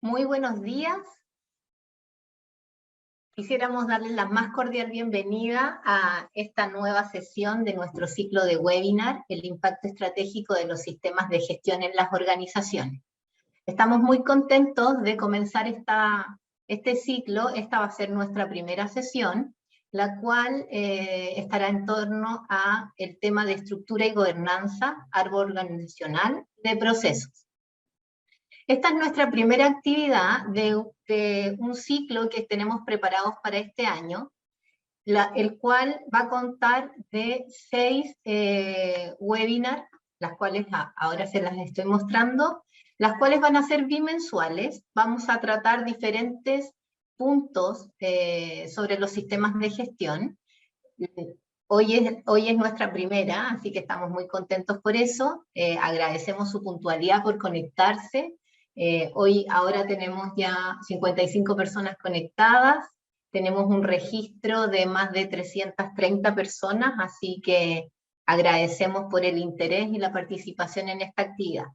Muy buenos días. Quisiéramos darles la más cordial bienvenida a esta nueva sesión de nuestro ciclo de webinar, el impacto estratégico de los sistemas de gestión en las organizaciones. Estamos muy contentos de comenzar este ciclo. Esta va a ser nuestra primera sesión, la cual estará en torno a el tema de estructura y gobernanza, árbol organizacional de procesos. Esta es nuestra primera actividad de un ciclo que tenemos preparados para este año, el cual va a contar de 6 webinars, las cuales ahora se las estoy mostrando, las cuales van a ser bimensuales. Vamos a tratar diferentes puntos sobre los sistemas de gestión. Hoy es nuestra primera, así que estamos muy contentos por eso. Agradecemos su puntualidad por conectarse. Ahora tenemos ya 55 personas conectadas, tenemos un registro de más de 330 personas, así que agradecemos por el interés y la participación en esta actividad.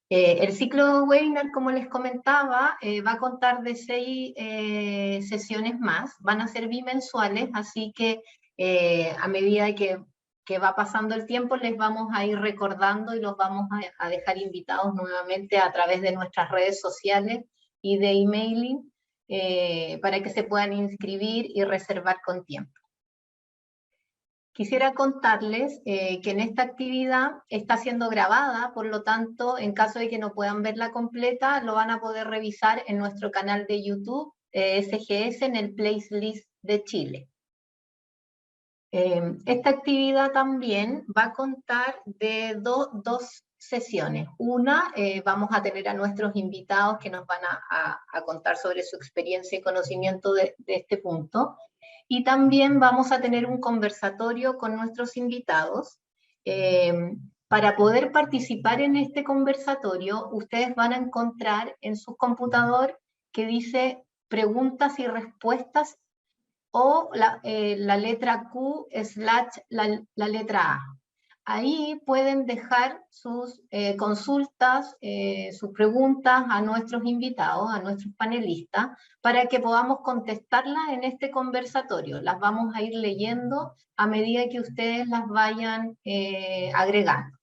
El ciclo webinar, como les comentaba, va a contar de 6 sesiones más, van a ser bimensuales, así que a medida que va pasando el tiempo les vamos a ir recordando y los vamos a dejar invitados nuevamente a través de nuestras redes sociales y de emailing para que se puedan inscribir y reservar con tiempo. Quisiera contarles que en esta actividad está siendo grabada, por lo tanto, en caso de que no puedan verla completa, lo van a poder revisar en nuestro canal de YouTube, SGS, en el playlist de Chile. Esta actividad también va a contar de dos sesiones. Una, vamos a tener a nuestros invitados que nos van a contar sobre su experiencia y conocimiento de este punto. Y también vamos a tener un conversatorio con nuestros invitados. Para poder participar en este conversatorio, ustedes van a encontrar en su computador que dice preguntas y respuestas o la letra Q / la letra A. Ahí pueden dejar sus consultas, sus preguntas a nuestros invitados, a nuestros panelistas, para que podamos contestarlas en este conversatorio. Las vamos a ir leyendo a medida que ustedes las vayan agregando.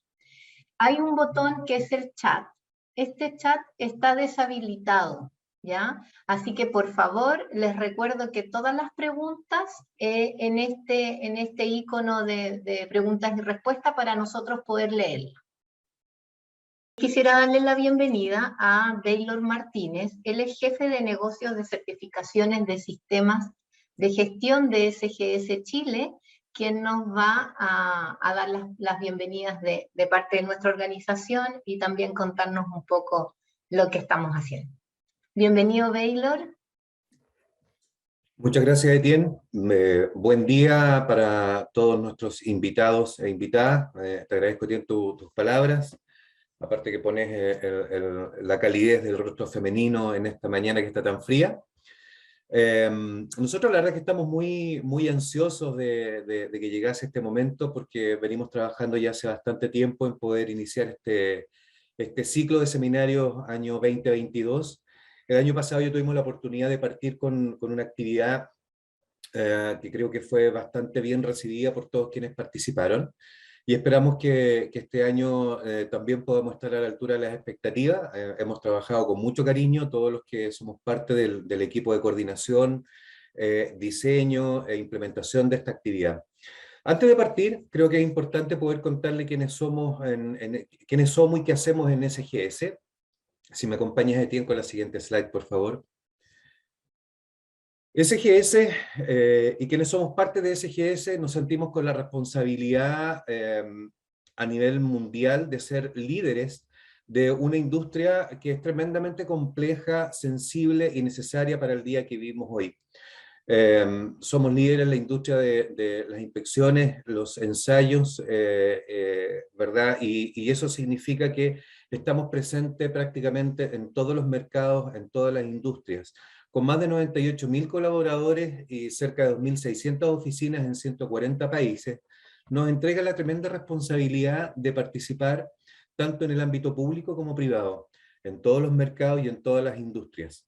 Hay un botón que es el chat. Este chat está deshabilitado, ¿ya? Así que por favor, les recuerdo que todas las preguntas en este icono de preguntas y respuestas para nosotros poder leerlas. Quisiera darle la bienvenida a Baylor Martínez. Él es jefe de negocios de certificaciones de sistemas de gestión de SGS Chile, quien nos va a dar las bienvenidas de parte de nuestra organización y también contarnos un poco lo que estamos haciendo. Bienvenido, Baylor. Muchas gracias, Etienne. Buen día para todos nuestros invitados e invitadas. Te agradezco, Etienne, tus palabras. Aparte que pones la calidez del rostro femenino en esta mañana que está tan fría. Nosotros la verdad que estamos muy ansiosos de que llegase este momento, porque venimos trabajando ya hace bastante tiempo en poder iniciar este ciclo de seminarios año 2022. El año pasado yo tuvimos la oportunidad de partir con una actividad que creo que fue bastante bien recibida por todos quienes participaron, y esperamos que este año también podamos estar a la altura de las expectativas. Hemos trabajado con mucho cariño todos los que somos parte del equipo de coordinación, diseño e implementación de esta actividad. Antes de partir, creo que es importante poder contarle quiénes somos y qué hacemos en SGS. Si me acompañas, Etienne, con la siguiente slide, por favor. SGS y quienes somos parte de SGS nos sentimos con la responsabilidad a nivel mundial de ser líderes de una industria que es tremendamente compleja, sensible y necesaria para el día que vivimos hoy. Somos líderes en la industria de las inspecciones, los ensayos, ¿verdad? Y eso significa que estamos presentes prácticamente en todos los mercados, en todas las industrias, con más de 98.000 colaboradores y cerca de 2.600 oficinas en 140 países. Nos entrega la tremenda responsabilidad de participar tanto en el ámbito público como privado. en todos los mercados y en todas las industrias.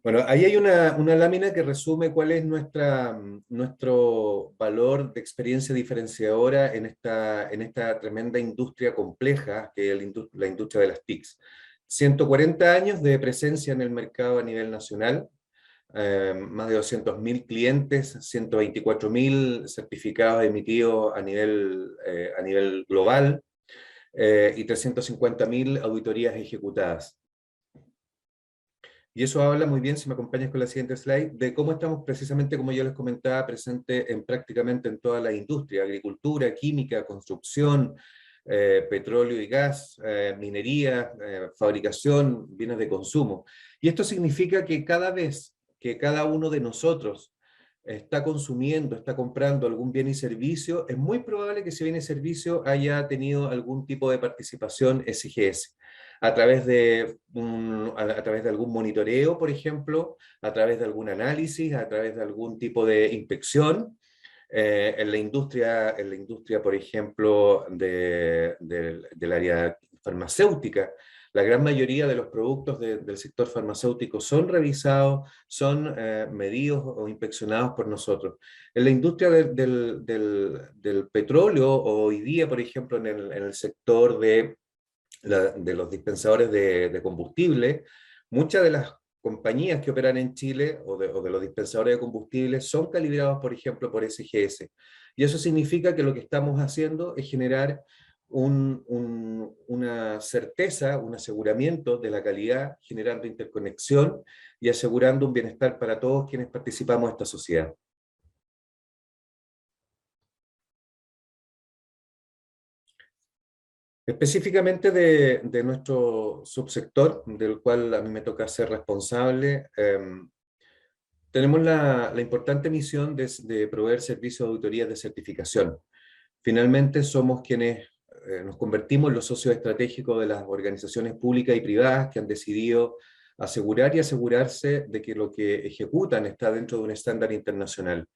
Bueno, ahí hay una lámina que resume cuál es nuestro valor de experiencia diferenciadora en esta tremenda industria compleja que es la industria de las TICs. 140 años de presencia en el mercado a nivel nacional, más de 200.000 clientes, 124.000 certificados emitidos a nivel global, y 350.000 auditorías ejecutadas. Y eso habla muy bien, si me acompañas con la siguiente slide, de cómo estamos precisamente, como yo les comentaba, presentes en prácticamente en toda la industria: agricultura, química, construcción, petróleo y gas, minería, fabricación, bienes de consumo. Y esto significa que cada vez que cada uno de nosotros está consumiendo, está comprando algún bien y servicio, es muy probable que ese bien y servicio haya tenido algún tipo de participación SGS a través a través de algún monitoreo, por ejemplo, a través de algún análisis, a través de algún tipo de inspección. En la industria, por ejemplo, del área farmacéutica, la gran mayoría de los productos del sector farmacéutico son revisados, son medidos o inspeccionados por nosotros. En la industria del petróleo, hoy día, por ejemplo, en el sector de los dispensadores de combustible, muchas de las compañías que operan en Chile o de los dispensadores de combustible son calibrados, por ejemplo, por SGS. Y eso significa que lo que estamos haciendo es generar una certeza, un aseguramiento de la calidad, generando interconexión y asegurando un bienestar para todos quienes participamos de esta sociedad. Específicamente de nuestro subsector, del cual a mí me toca ser responsable, tenemos la importante misión de proveer servicios de auditorías de certificación. Finalmente somos quienes nos convertimos en los socios estratégicos de las organizaciones públicas y privadas que han decidido asegurar y asegurarse de que lo que ejecutan está dentro de un estándar internacional.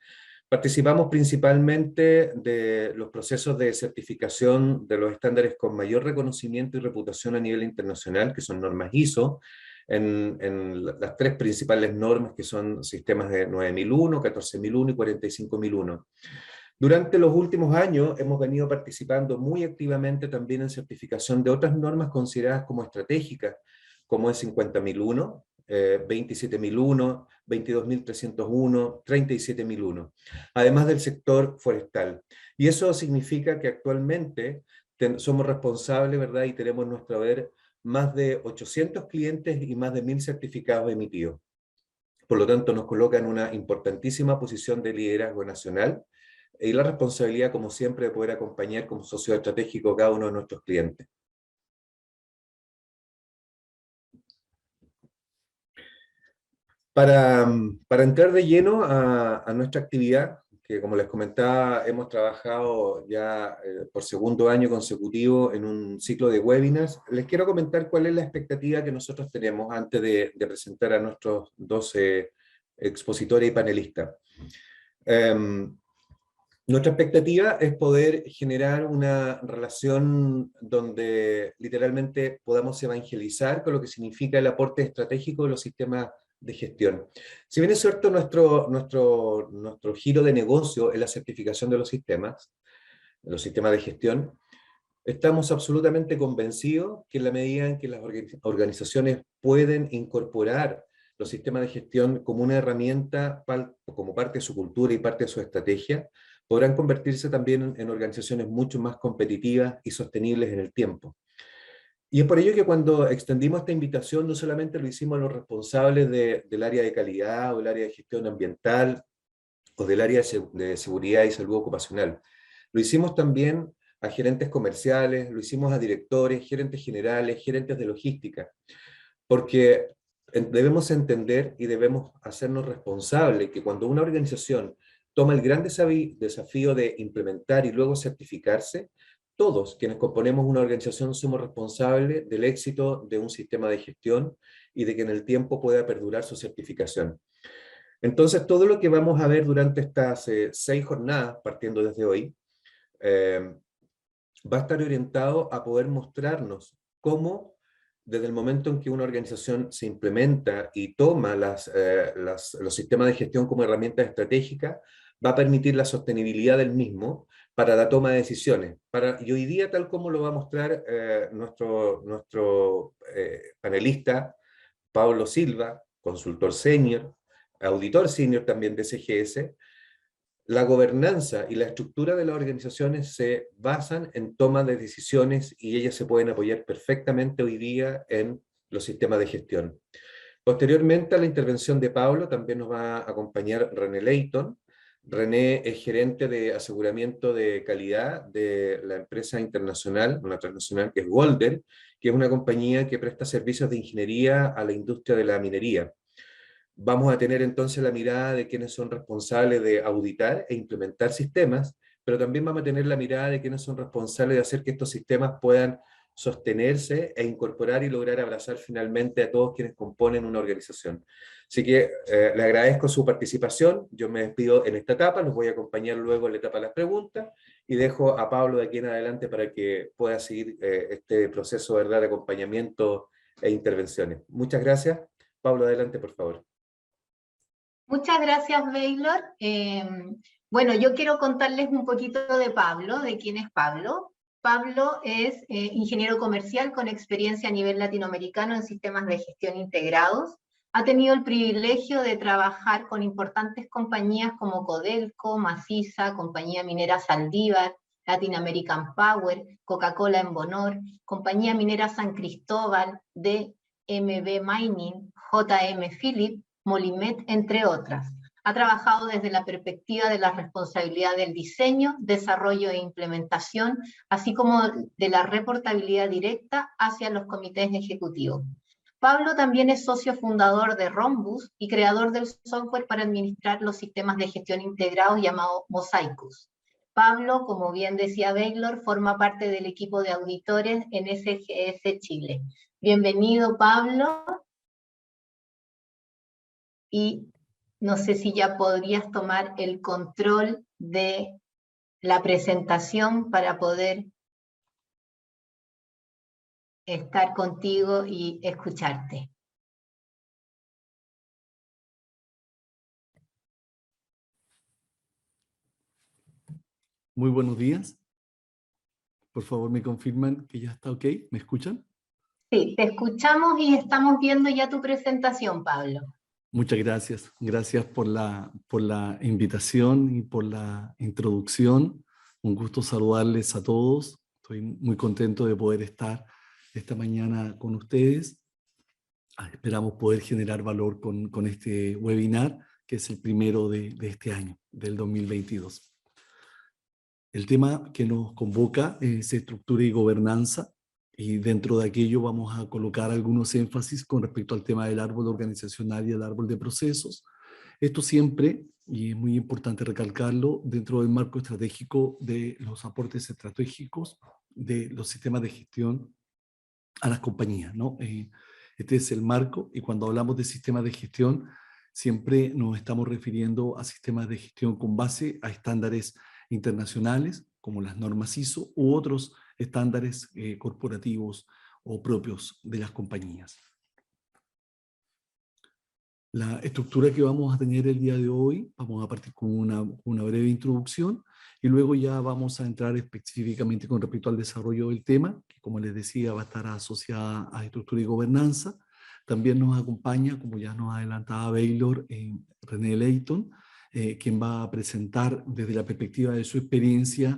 Participamos principalmente de los procesos de certificación de los estándares con mayor reconocimiento y reputación a nivel internacional, que son normas ISO, en las tres principales normas, que son sistemas de 9001, 14001 y 45001. Durante los últimos años hemos venido participando muy activamente también en certificación de otras normas consideradas como estratégicas, como es 50001, 27.001, 22.301, 37.001, además del sector forestal. Y eso significa que actualmente somos responsables, ¿verdad? Y tenemos en nuestro haber más de 800 clientes y más de 1.000 certificados emitidos. Por lo tanto, nos coloca en una importantísima posición de liderazgo nacional y la responsabilidad, como siempre, de poder acompañar como socio estratégico cada uno de nuestros clientes. Para entrar de lleno a nuestra actividad, que como les comentaba, hemos trabajado ya por segundo año consecutivo en un ciclo de webinars, les quiero comentar cuál es la expectativa que nosotros tenemos antes de presentar a nuestros 12 expositores y panelistas. Nuestra expectativa es poder generar una relación donde literalmente podamos evangelizar con lo que significa el aporte estratégico de los sistemas de gestión. Si bien es cierto, nuestro giro de negocio es la certificación de los sistemas de gestión, estamos absolutamente convencidos que en la medida en que las organizaciones pueden incorporar los sistemas de gestión como una herramienta, como parte de su cultura y parte de su estrategia, podrán convertirse también en organizaciones mucho más competitivas y sostenibles en el tiempo. Y es por ello que cuando extendimos esta invitación, no solamente lo hicimos a los responsables del área de calidad o del área de gestión ambiental o del área de seguridad y salud ocupacional, lo hicimos también a gerentes comerciales, lo hicimos a directores, gerentes generales, gerentes de logística, porque debemos entender y debemos hacernos responsables que cuando una organización toma el gran desafío de implementar y luego certificarse, todos quienes componemos una organización somos responsables del éxito de un sistema de gestión y de que en el tiempo pueda perdurar su certificación. Entonces, todo lo que vamos a ver durante estas 6 jornadas, partiendo desde hoy, va a estar orientado a poder mostrarnos cómo, desde el momento en que una organización se implementa y toma los sistemas de gestión como herramientas estratégicas, va a permitir la sostenibilidad del mismo para la toma de decisiones. Y hoy día, tal como lo va a mostrar nuestro panelista, Pablo Silva, consultor senior, auditor senior también de CGS, la gobernanza y la estructura de las organizaciones se basan en toma de decisiones y ellas se pueden apoyar perfectamente hoy día en los sistemas de gestión. Posteriormente a la intervención de Pablo, también nos va a acompañar René Leighton. René es gerente de aseguramiento de calidad de la empresa internacional, una transnacional que es Golder, que es una compañía que presta servicios de ingeniería a la industria de la minería. Vamos a tener entonces la mirada de quienes son responsables de auditar e implementar sistemas, pero también vamos a tener la mirada de quienes son responsables de hacer que estos sistemas puedan sostenerse e incorporar y lograr abrazar finalmente a todos quienes componen una organización. Así que le agradezco su participación, yo me despido en esta etapa, los voy a acompañar luego en la etapa de las preguntas y dejo a Pablo de aquí en adelante para que pueda seguir este proceso, ¿verdad?, de acompañamiento e intervenciones. Muchas gracias. Pablo, adelante, por favor. Muchas gracias, Baylor. Bueno, yo quiero contarles un poquito de Pablo, de quién es Pablo. Pablo es ingeniero comercial con experiencia a nivel latinoamericano en sistemas de gestión integrados. Ha tenido el privilegio de trabajar con importantes compañías como Codelco, Maciza, Compañía Minera Saldívar, Latin American Power, Coca-Cola en Bonor, Compañía Minera San Cristóbal, DMB Mining, JM Philip, Molimet, entre otras. Ha trabajado desde la perspectiva de la responsabilidad del diseño, desarrollo e implementación, así como de la reportabilidad directa hacia los comités ejecutivos. Pablo también es socio fundador de Rhombus y creador del software para administrar los sistemas de gestión integrados llamado Mosaicus. Pablo, como bien decía Baylor, forma parte del equipo de auditores en SGS Chile. Bienvenido, Pablo. Y no sé si ya podrías tomar el control de la presentación para poder estar contigo y escucharte. Muy buenos días. Por favor, me confirman que ya está ok. ¿Me escuchan? Sí, te escuchamos y estamos viendo ya tu presentación, Pablo. Muchas gracias. Gracias por la invitación y por la introducción. Un gusto saludarles a todos. Estoy muy contento de poder estar esta mañana con ustedes. Esperamos poder generar valor con este webinar, que es el primero de este año, del 2022. El tema que nos convoca es estructura y gobernanza, y dentro de aquello vamos a colocar algunos énfasis con respecto al tema del árbol organizacional y el árbol de procesos. Esto siempre, y es muy importante recalcarlo, dentro del marco estratégico de los aportes estratégicos de los sistemas de gestión a las compañías, ¿no? Este es el marco, y cuando hablamos de sistemas de gestión, siempre nos estamos refiriendo a sistemas de gestión con base a estándares internacionales, como las normas ISO, u otros estándares corporativos o propios de las compañías. La estructura que vamos a tener el día de hoy, vamos a partir con una breve introducción, y luego ya vamos a entrar específicamente con respecto al desarrollo del tema, que como les decía va a estar asociada a estructura y gobernanza. También nos acompaña, como ya nos adelantaba Baylor, René Leighton, quien va a presentar desde la perspectiva de su experiencia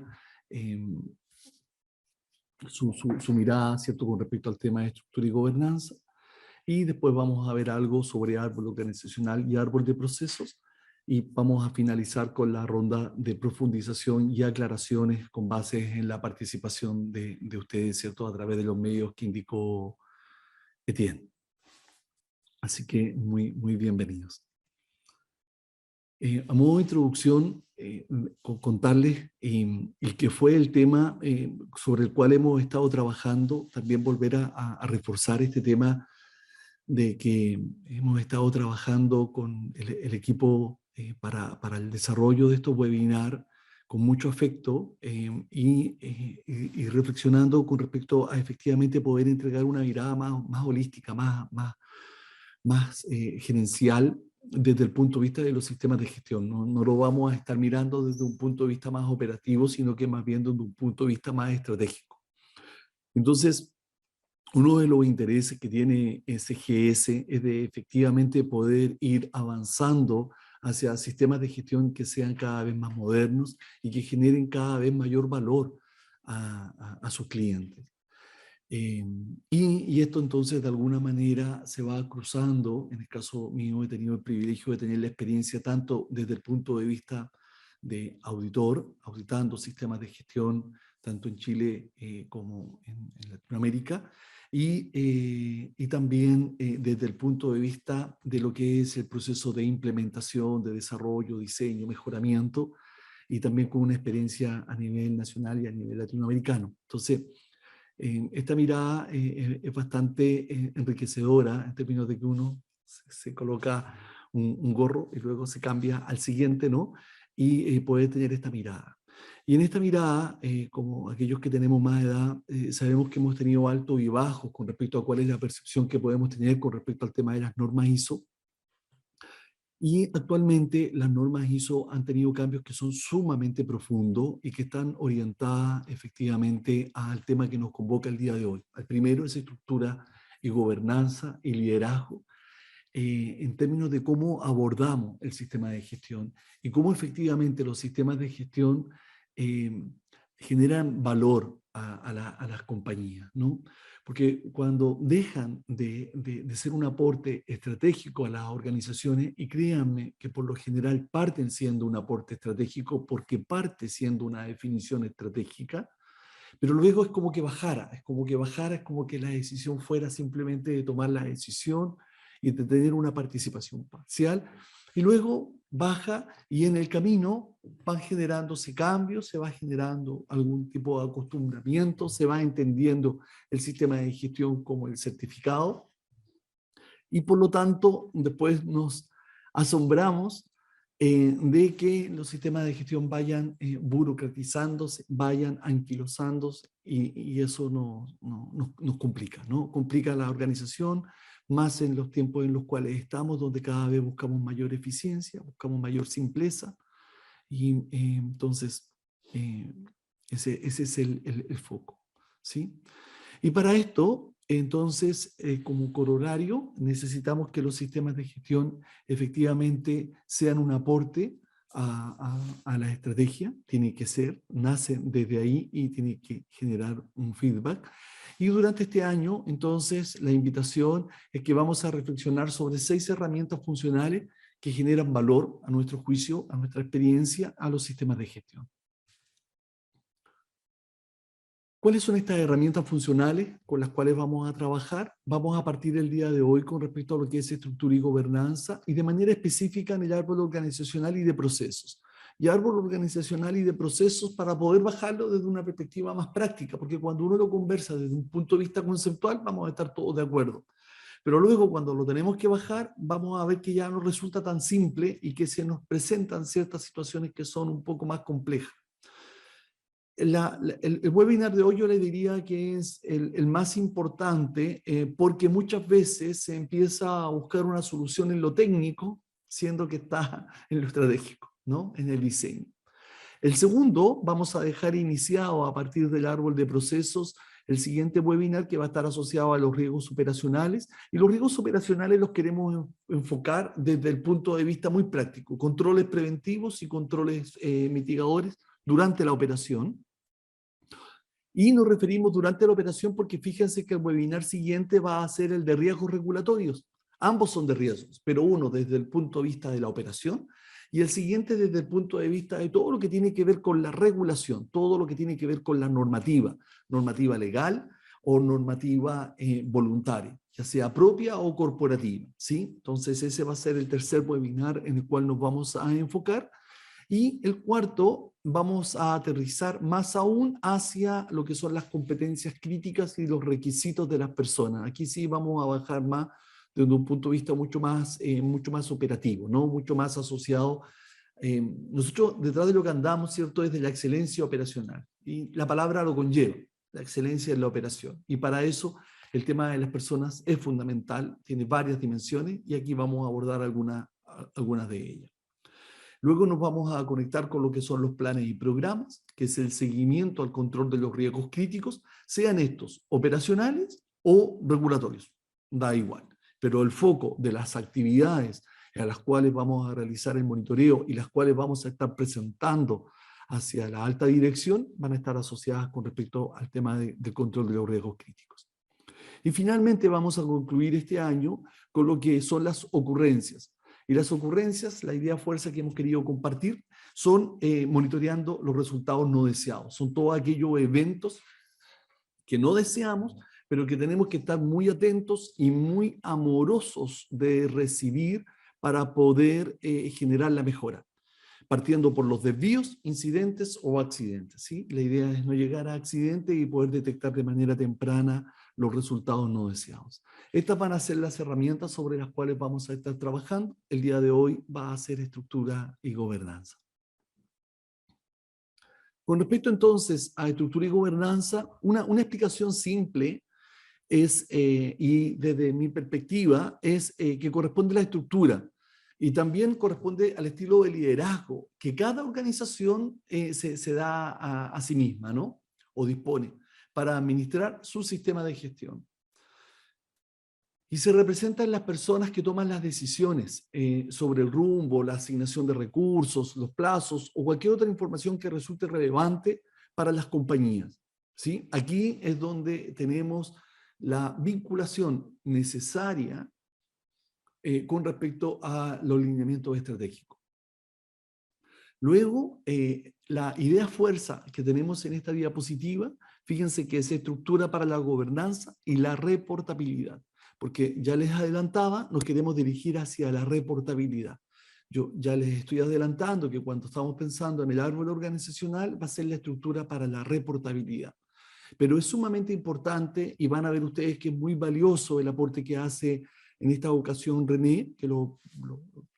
su mirada, ¿cierto?, con respecto al tema de estructura y gobernanza. Y después vamos a ver algo sobre árbol organizacional y árbol de procesos, y vamos a finalizar con la ronda de profundización y aclaraciones con base en la participación de ustedes, ¿cierto?, a través de los medios que indicó Etienne. Así que muy bienvenidos. A modo de introducción, contarles el que fue el tema sobre el cual hemos estado trabajando, también volver a reforzar este tema de que hemos estado trabajando con el equipo para el desarrollo de estos webinars con mucho afecto y reflexionando con respecto a efectivamente poder entregar una mirada más holística, más gerencial desde el punto de vista de los sistemas de gestión. No lo vamos a estar mirando desde un punto de vista más operativo, sino que más bien desde un punto de vista más estratégico. Entonces, uno de los intereses que tiene SGS es de efectivamente poder ir avanzando hacia sistemas de gestión que sean cada vez más modernos y que generen cada vez mayor valor a sus clientes. Y esto entonces de alguna manera se va cruzando. En el caso mío he tenido el privilegio de tener la experiencia tanto desde el punto de vista de auditor, auditando sistemas de gestión tanto en Chile como en Latinoamérica, y también desde el punto de vista de lo que es el proceso de implementación, de desarrollo, diseño, mejoramiento, y también con una experiencia a nivel nacional y a nivel latinoamericano. Entonces, esta mirada es bastante enriquecedora en términos de que uno se coloca un gorro y luego se cambia al siguiente, ¿no? Y puede tener esta mirada. Y en esta mirada, como aquellos que tenemos más edad, sabemos que hemos tenido altos y bajos con respecto a cuál es la percepción que podemos tener con respecto al tema de las normas ISO. Y actualmente las normas ISO han tenido cambios que son sumamente profundos y que están orientadas efectivamente al tema que nos convoca el día de hoy. Al primero es estructura y gobernanza y liderazgo, en términos de cómo abordamos el sistema de gestión y cómo efectivamente los sistemas de gestión generan valor a las compañías, ¿no? Porque cuando dejan de ser un aporte estratégico a las organizaciones, y créanme que por lo general parten siendo un aporte estratégico porque parte siendo una definición estratégica, pero luego es como que bajara, es como que la decisión fuera simplemente de tomar la decisión y de tener una participación parcial, y luego baja y en el camino van generándose cambios, se va generando algún tipo de acostumbramiento, se va entendiendo el sistema de gestión como el certificado, y por lo tanto después nos asombramos de que los sistemas de gestión vayan burocratizándose, vayan anquilosándose, y eso nos complica, ¿no? Complica la organización, más en los tiempos en los cuales estamos, donde cada vez buscamos mayor eficiencia, buscamos mayor simpleza, y entonces ese es el foco, ¿sí? Y para esto, entonces, como corolario, necesitamos que los sistemas de gestión efectivamente sean un aporte a la estrategia. Tiene que ser, nace desde ahí y tiene que generar un feedback. Y durante este año, entonces, la invitación es que vamos a reflexionar sobre 6 herramientas funcionales que generan valor, a nuestro juicio, a nuestra experiencia, a los sistemas de gestión. ¿Cuáles son estas herramientas funcionales con las cuales vamos a trabajar? Vamos a partir el día de hoy con respecto a lo que es estructura y gobernanza, y de manera específica en el árbol organizacional y de procesos. Y árbol organizacional y de procesos para poder bajarlo desde una perspectiva más práctica, porque cuando uno lo conversa desde un punto de vista conceptual vamos a estar todos de acuerdo. Pero luego cuando lo tenemos que bajar, vamos a ver que ya no resulta tan simple y que se nos presentan ciertas situaciones que son un poco más complejas. El webinar de hoy yo le diría que es el más importante porque muchas veces se empieza a buscar una solución en lo técnico, siendo que está en lo estratégico, ¿no? En el diseño. El segundo, vamos a dejar iniciado a partir del árbol de procesos el siguiente webinar, que va a estar asociado a los riesgos operacionales, y los riesgos operacionales los queremos enfocar desde el punto de vista muy práctico: controles preventivos y controles mitigadores durante la operación. Y nos referimos durante la operación porque fíjense que el webinar siguiente va a ser el de riesgos regulatorios. Ambos son de riesgos, pero uno desde el punto de vista de la operación y el siguiente desde el punto de vista de todo lo que tiene que ver con la regulación, todo lo que tiene que ver con la normativa, normativa legal o normativa voluntaria, ya sea propia o corporativa, ¿sí? Entonces ese va a ser el tercer webinar en el cual nos vamos a enfocar. Y el cuarto, vamos a aterrizar más aún hacia lo que son las competencias críticas y los requisitos de las personas. Aquí sí vamos a bajar más desde un punto de vista mucho más operativo, ¿no? Mucho más asociado. Nosotros detrás de lo que andamos, ¿cierto?, es de la excelencia operacional. Y la palabra lo conlleva, la excelencia en la operación. Y para eso el tema de las personas es fundamental, tiene varias dimensiones y aquí vamos a abordar algunas de ellas. Luego nos vamos a conectar con lo que son los planes y programas, que es el seguimiento al control de los riesgos críticos, sean estos operacionales o regulatorios, da igual. Pero el foco de las actividades a las cuales vamos a realizar el monitoreo y las cuales vamos a estar presentando hacia la alta dirección van a estar asociadas con respecto al tema del control de los riesgos críticos. Y finalmente vamos a concluir este año con lo que son las ocurrencias. Y las ocurrencias, la idea fuerza que hemos querido compartir, son monitoreando los resultados no deseados. Son todos aquellos eventos que no deseamos, pero que tenemos que estar muy atentos y muy amorosos de recibir para poder generar la mejora. Partiendo por los desvíos, incidentes o accidentes, ¿sí? La idea es no llegar a accidentes y poder detectar de manera temprana los resultados no deseados. Estas van a ser las herramientas sobre las cuales vamos a estar trabajando. El día de hoy va a ser estructura y gobernanza. Con respecto entonces a estructura y gobernanza, una explicación simple es, y desde mi perspectiva, es que corresponde a la estructura. Y también corresponde al estilo de liderazgo que cada organización se da a sí misma, ¿no? O dispone para administrar su sistema de gestión. Y se representan las personas que toman las decisiones sobre el rumbo, la asignación de recursos, los plazos o cualquier otra información que resulte relevante para las compañías, ¿sí? Aquí es donde tenemos la vinculación necesaria con respecto a los lineamientos estratégicos. Luego, la idea fuerza que tenemos en esta diapositiva, fíjense que se estructura para la gobernanza y la reportabilidad, porque ya les adelantaba, nos queremos dirigir hacia la reportabilidad. Yo ya les estoy adelantando que cuando estamos pensando en el árbol organizacional va a ser la estructura para la reportabilidad. Pero es sumamente importante y van a ver ustedes que es muy valioso el aporte que hace en esta ocasión René, que lo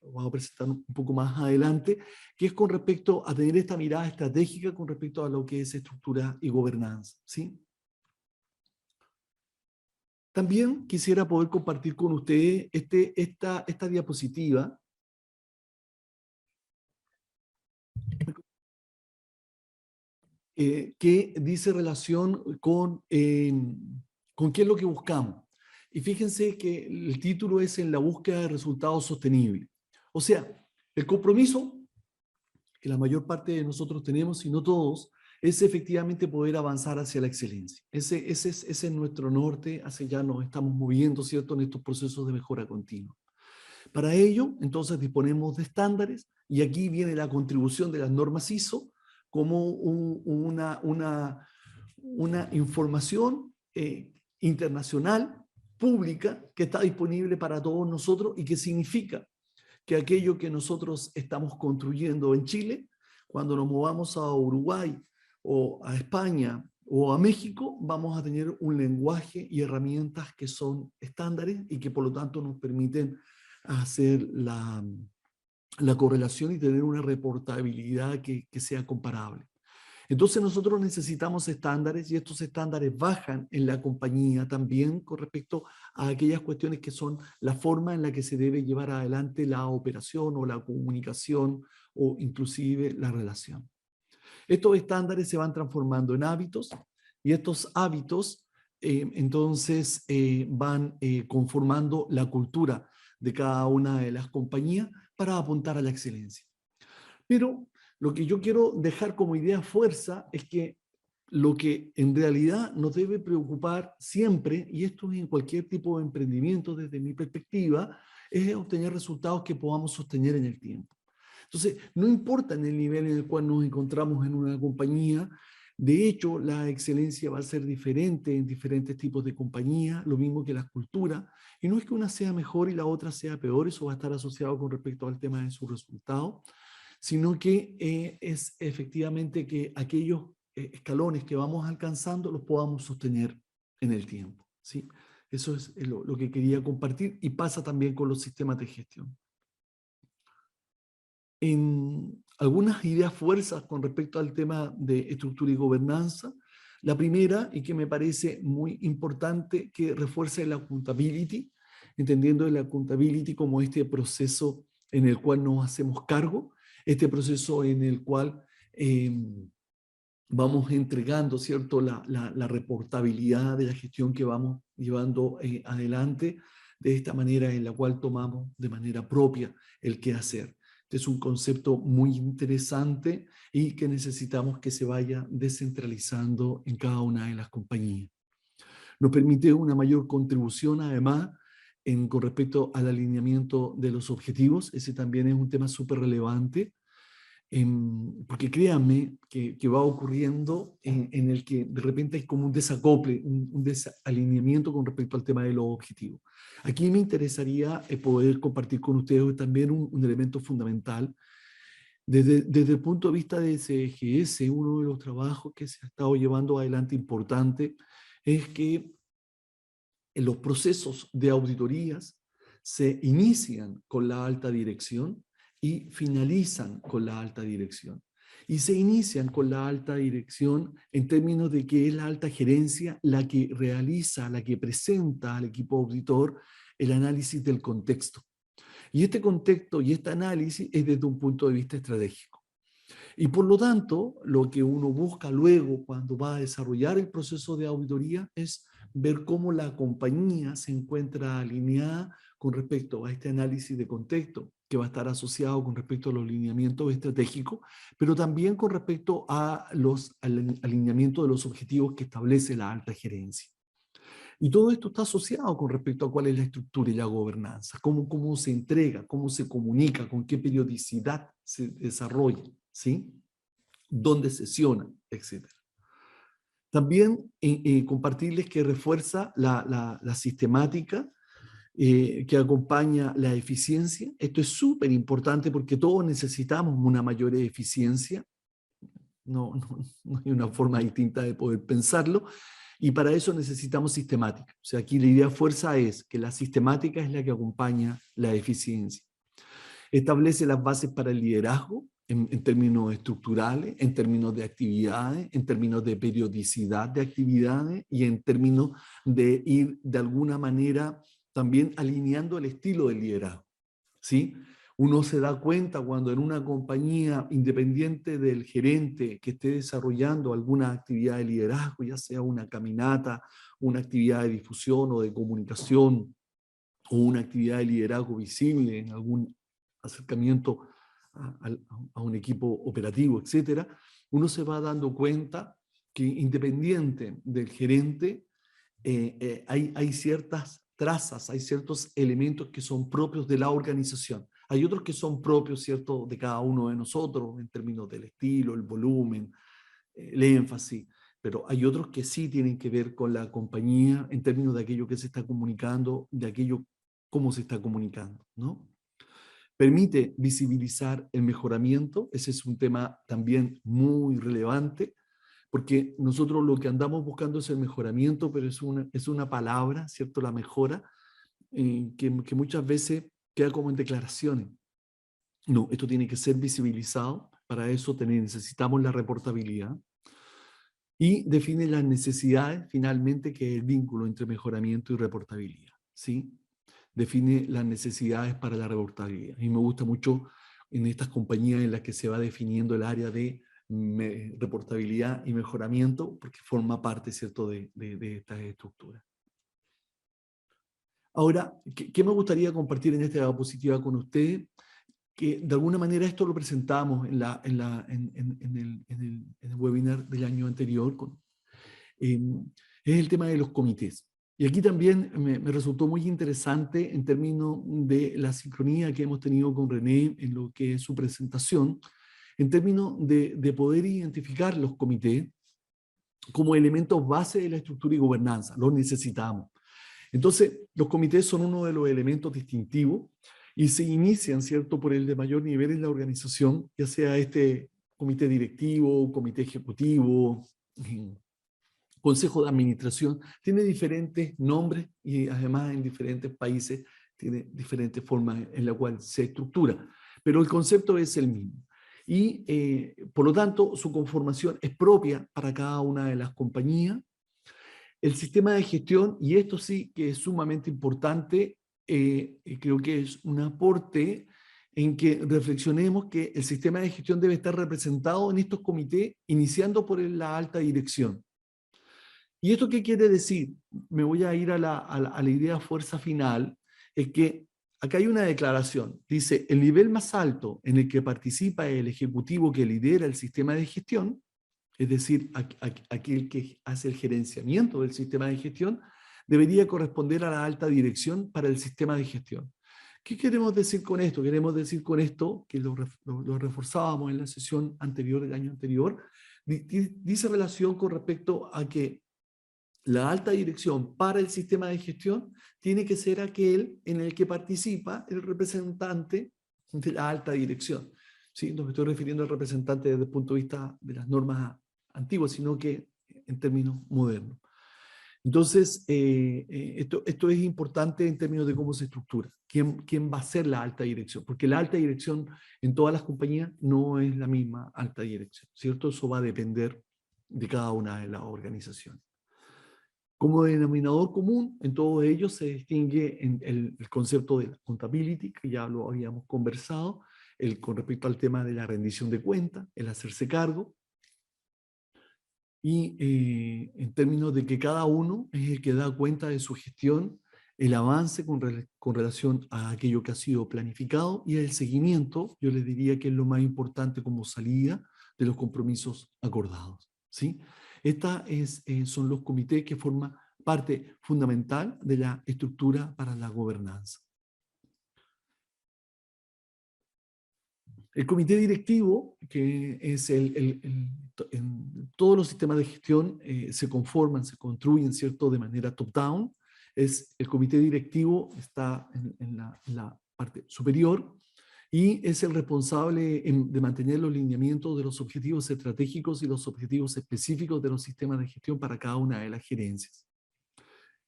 vamos a presentar un poco más adelante, que es con respecto a tener esta mirada estratégica con respecto a lo que es estructura y gobernanza, ¿sí? También quisiera poder compartir con ustedes esta diapositiva, que dice relación con qué es lo que buscamos. Y fíjense que el título es En la búsqueda de resultados sostenibles. O sea, el compromiso que la mayor parte de nosotros tenemos, y no todos, es efectivamente poder avanzar hacia la excelencia. Ese es nuestro norte, hacia allá nos estamos moviendo, ¿cierto?, en estos procesos de mejora continua. Para ello, entonces, disponemos de estándares, y aquí viene la contribución de las normas ISO como una información internacional, pública, que está disponible para todos nosotros y que significa que aquello que nosotros estamos construyendo en Chile, cuando nos movamos a Uruguay o a España o a México, vamos a tener un lenguaje y herramientas que son estándares y que por lo tanto nos permiten hacer la correlación y tener una reportabilidad que sea comparable. Entonces nosotros necesitamos estándares y estos estándares bajan en la compañía también con respecto a aquellas cuestiones que son la forma en la que se debe llevar adelante la operación o la comunicación o inclusive la relación. Estos estándares se van transformando en hábitos y estos hábitos entonces van conformando la cultura de cada una de las compañías para apuntar a la excelencia. Pero lo que yo quiero dejar como idea fuerza es que lo que en realidad nos debe preocupar siempre, y esto es en cualquier tipo de emprendimiento desde mi perspectiva, es obtener resultados que podamos sostener en el tiempo. Entonces, no importa en el nivel en el cual nos encontramos en una compañía, de hecho, la excelencia va a ser diferente en diferentes tipos de compañías, lo mismo que las culturas, y no es que una sea mejor y la otra sea peor, eso va a estar asociado con respecto al tema de sus resultados, sino que es efectivamente que aquellos escalones que vamos alcanzando los podamos sostener en el tiempo, ¿sí? Eso es lo que quería compartir, y pasa también con los sistemas de gestión. En algunas ideas fuerzas con respecto al tema de estructura y gobernanza. La primera, y que me parece muy importante, que refuerce la accountability, entendiendo la accountability como este proceso en el cual nos hacemos cargo, este proceso en el cual vamos entregando, ¿cierto?, la reportabilidad de la gestión que vamos llevando adelante, de esta manera en la cual tomamos de manera propia el qué hacer. Este es un concepto muy interesante y que necesitamos que se vaya descentralizando en cada una de las compañías. Nos permite una mayor contribución, además, con respecto al alineamiento de los objetivos. Ese también es un tema súper relevante, porque créanme que va ocurriendo en el que de repente hay como un desacople, un desalineamiento con respecto al tema de los objetivos. Aquí me interesaría poder compartir con ustedes también un elemento fundamental. Desde el punto de vista de CGS, uno de los trabajos que se ha estado llevando adelante importante es que en los procesos de auditorías se inician con la alta dirección y finalizan con la alta dirección. Y se inician con la alta dirección en términos de que es la alta gerencia la que realiza, la que presenta al equipo auditor el análisis del contexto. Y este contexto y este análisis es desde un punto de vista estratégico. Y por lo tanto, lo que uno busca luego cuando va a desarrollar el proceso de auditoría es ver cómo la compañía se encuentra alineada con respecto a este análisis de contexto, que va a estar asociado con respecto a los alineamientos estratégicos, pero también con respecto a los alineamientos de los objetivos que establece la alta gerencia. Y todo esto está asociado con respecto a cuál es la estructura y la gobernanza, cómo se entrega, cómo se comunica, con qué periodicidad se desarrolla, ¿sí? Dónde sesiona, etc. También compartirles que refuerza la sistemática que acompaña la eficiencia. Esto es súper importante porque todos necesitamos una mayor eficiencia. No hay una forma distinta de poder pensarlo. Y para eso necesitamos sistemática. O sea, aquí la idea fuerza es que la sistemática es la que acompaña la eficiencia. Establece las bases para el liderazgo en términos estructurales, en términos de actividades, en términos de periodicidad de actividades y en términos de ir de alguna manera también alineando el estilo del liderazgo, ¿sí? Uno se da cuenta cuando en una compañía, independiente del gerente que esté desarrollando alguna actividad de liderazgo, ya sea una caminata, una actividad de difusión o de comunicación, o una actividad de liderazgo visible en algún acercamiento a un equipo operativo, etc., uno se va dando cuenta que independiente del gerente, hay ciertas trazas, hay ciertos elementos que son propios de la organización. Hay otros que son propios, ¿cierto?, de cada uno de nosotros, en términos del estilo, el volumen, el énfasis, pero hay otros que sí tienen que ver con la compañía en términos de aquello que se está comunicando, de aquello cómo se está comunicando, ¿no? Permite visibilizar el mejoramiento. Ese es un tema también muy relevante, porque nosotros lo que andamos buscando es el mejoramiento, pero es una palabra, ¿cierto?, la mejora, que muchas veces queda como en declaraciones. No, esto tiene que ser visibilizado. Para eso necesitamos la reportabilidad. Y define las necesidades, finalmente, que es el vínculo entre mejoramiento y reportabilidad, ¿sí? Define las necesidades para la reportabilidad. Y me gusta mucho en estas compañías en las que se va definiendo el área de reportabilidad y mejoramiento, porque forma parte, ¿cierto?, de estas estructuras. Ahora, ¿qué me gustaría compartir en esta diapositiva con ustedes? Que de alguna manera esto lo presentamos en el webinar del año anterior, es el tema de los comités. Y aquí también me resultó muy interesante en términos de la sincronía que hemos tenido con René en lo que es su presentación, en términos de poder identificar los comités como elementos base de la estructura y gobernanza. Los necesitamos. Entonces, los comités son uno de los elementos distintivos y se inician, ¿cierto?, por el de mayor nivel en la organización, ya sea este comité directivo, comité ejecutivo, Consejo de Administración tiene diferentes nombres y además en diferentes países tiene diferentes formas en la cual se estructura, pero el concepto es el mismo. Y por lo tanto su conformación es propia para cada una de las compañías. El sistema de gestión, y esto sí que es sumamente importante, creo que es un aporte en que reflexionemos que el sistema de gestión debe estar representado en estos comités, iniciando por la alta dirección. ¿Y esto qué quiere decir? Me voy a ir a la idea fuerza final, es que acá hay una declaración, dice, el nivel más alto en el que participa el ejecutivo que lidera el sistema de gestión, es decir, aquel que hace el gerenciamiento del sistema de gestión, debería corresponder a la alta dirección para el sistema de gestión. ¿Qué queremos decir con esto? Queremos decir con esto, que lo reforzábamos en la sesión anterior, el año anterior, dice relación con respecto a que la alta dirección para el sistema de gestión tiene que ser aquel en el que participa el representante de la alta dirección. ¿Sí? No me estoy refiriendo al representante desde el punto de vista de las normas antiguas, sino que en términos modernos. Entonces, esto es importante en términos de cómo se estructura. ¿Quién va a ser la alta dirección? Porque la alta dirección en todas las compañías no es la misma alta dirección, ¿cierto? Eso va a depender de cada una de las organizaciones. Como denominador común, en todos ellos se distingue el concepto de la accountability, que ya lo habíamos conversado, con respecto al tema de la rendición de cuentas, el hacerse cargo, y en términos de que cada uno es el que da cuenta de su gestión, el avance con relación a aquello que ha sido planificado y el seguimiento, yo les diría que es lo más importante como salida de los compromisos acordados, ¿sí? Estas son los comités que forman parte fundamental de la estructura para la gobernanza. El comité directivo, que es en todos los sistemas de gestión se conforman, se construyen, ¿cierto?, de manera top-down. El comité directivo está en la parte superior y es el responsable de mantener los lineamientos de los objetivos estratégicos y los objetivos específicos de los sistemas de gestión para cada una de las gerencias.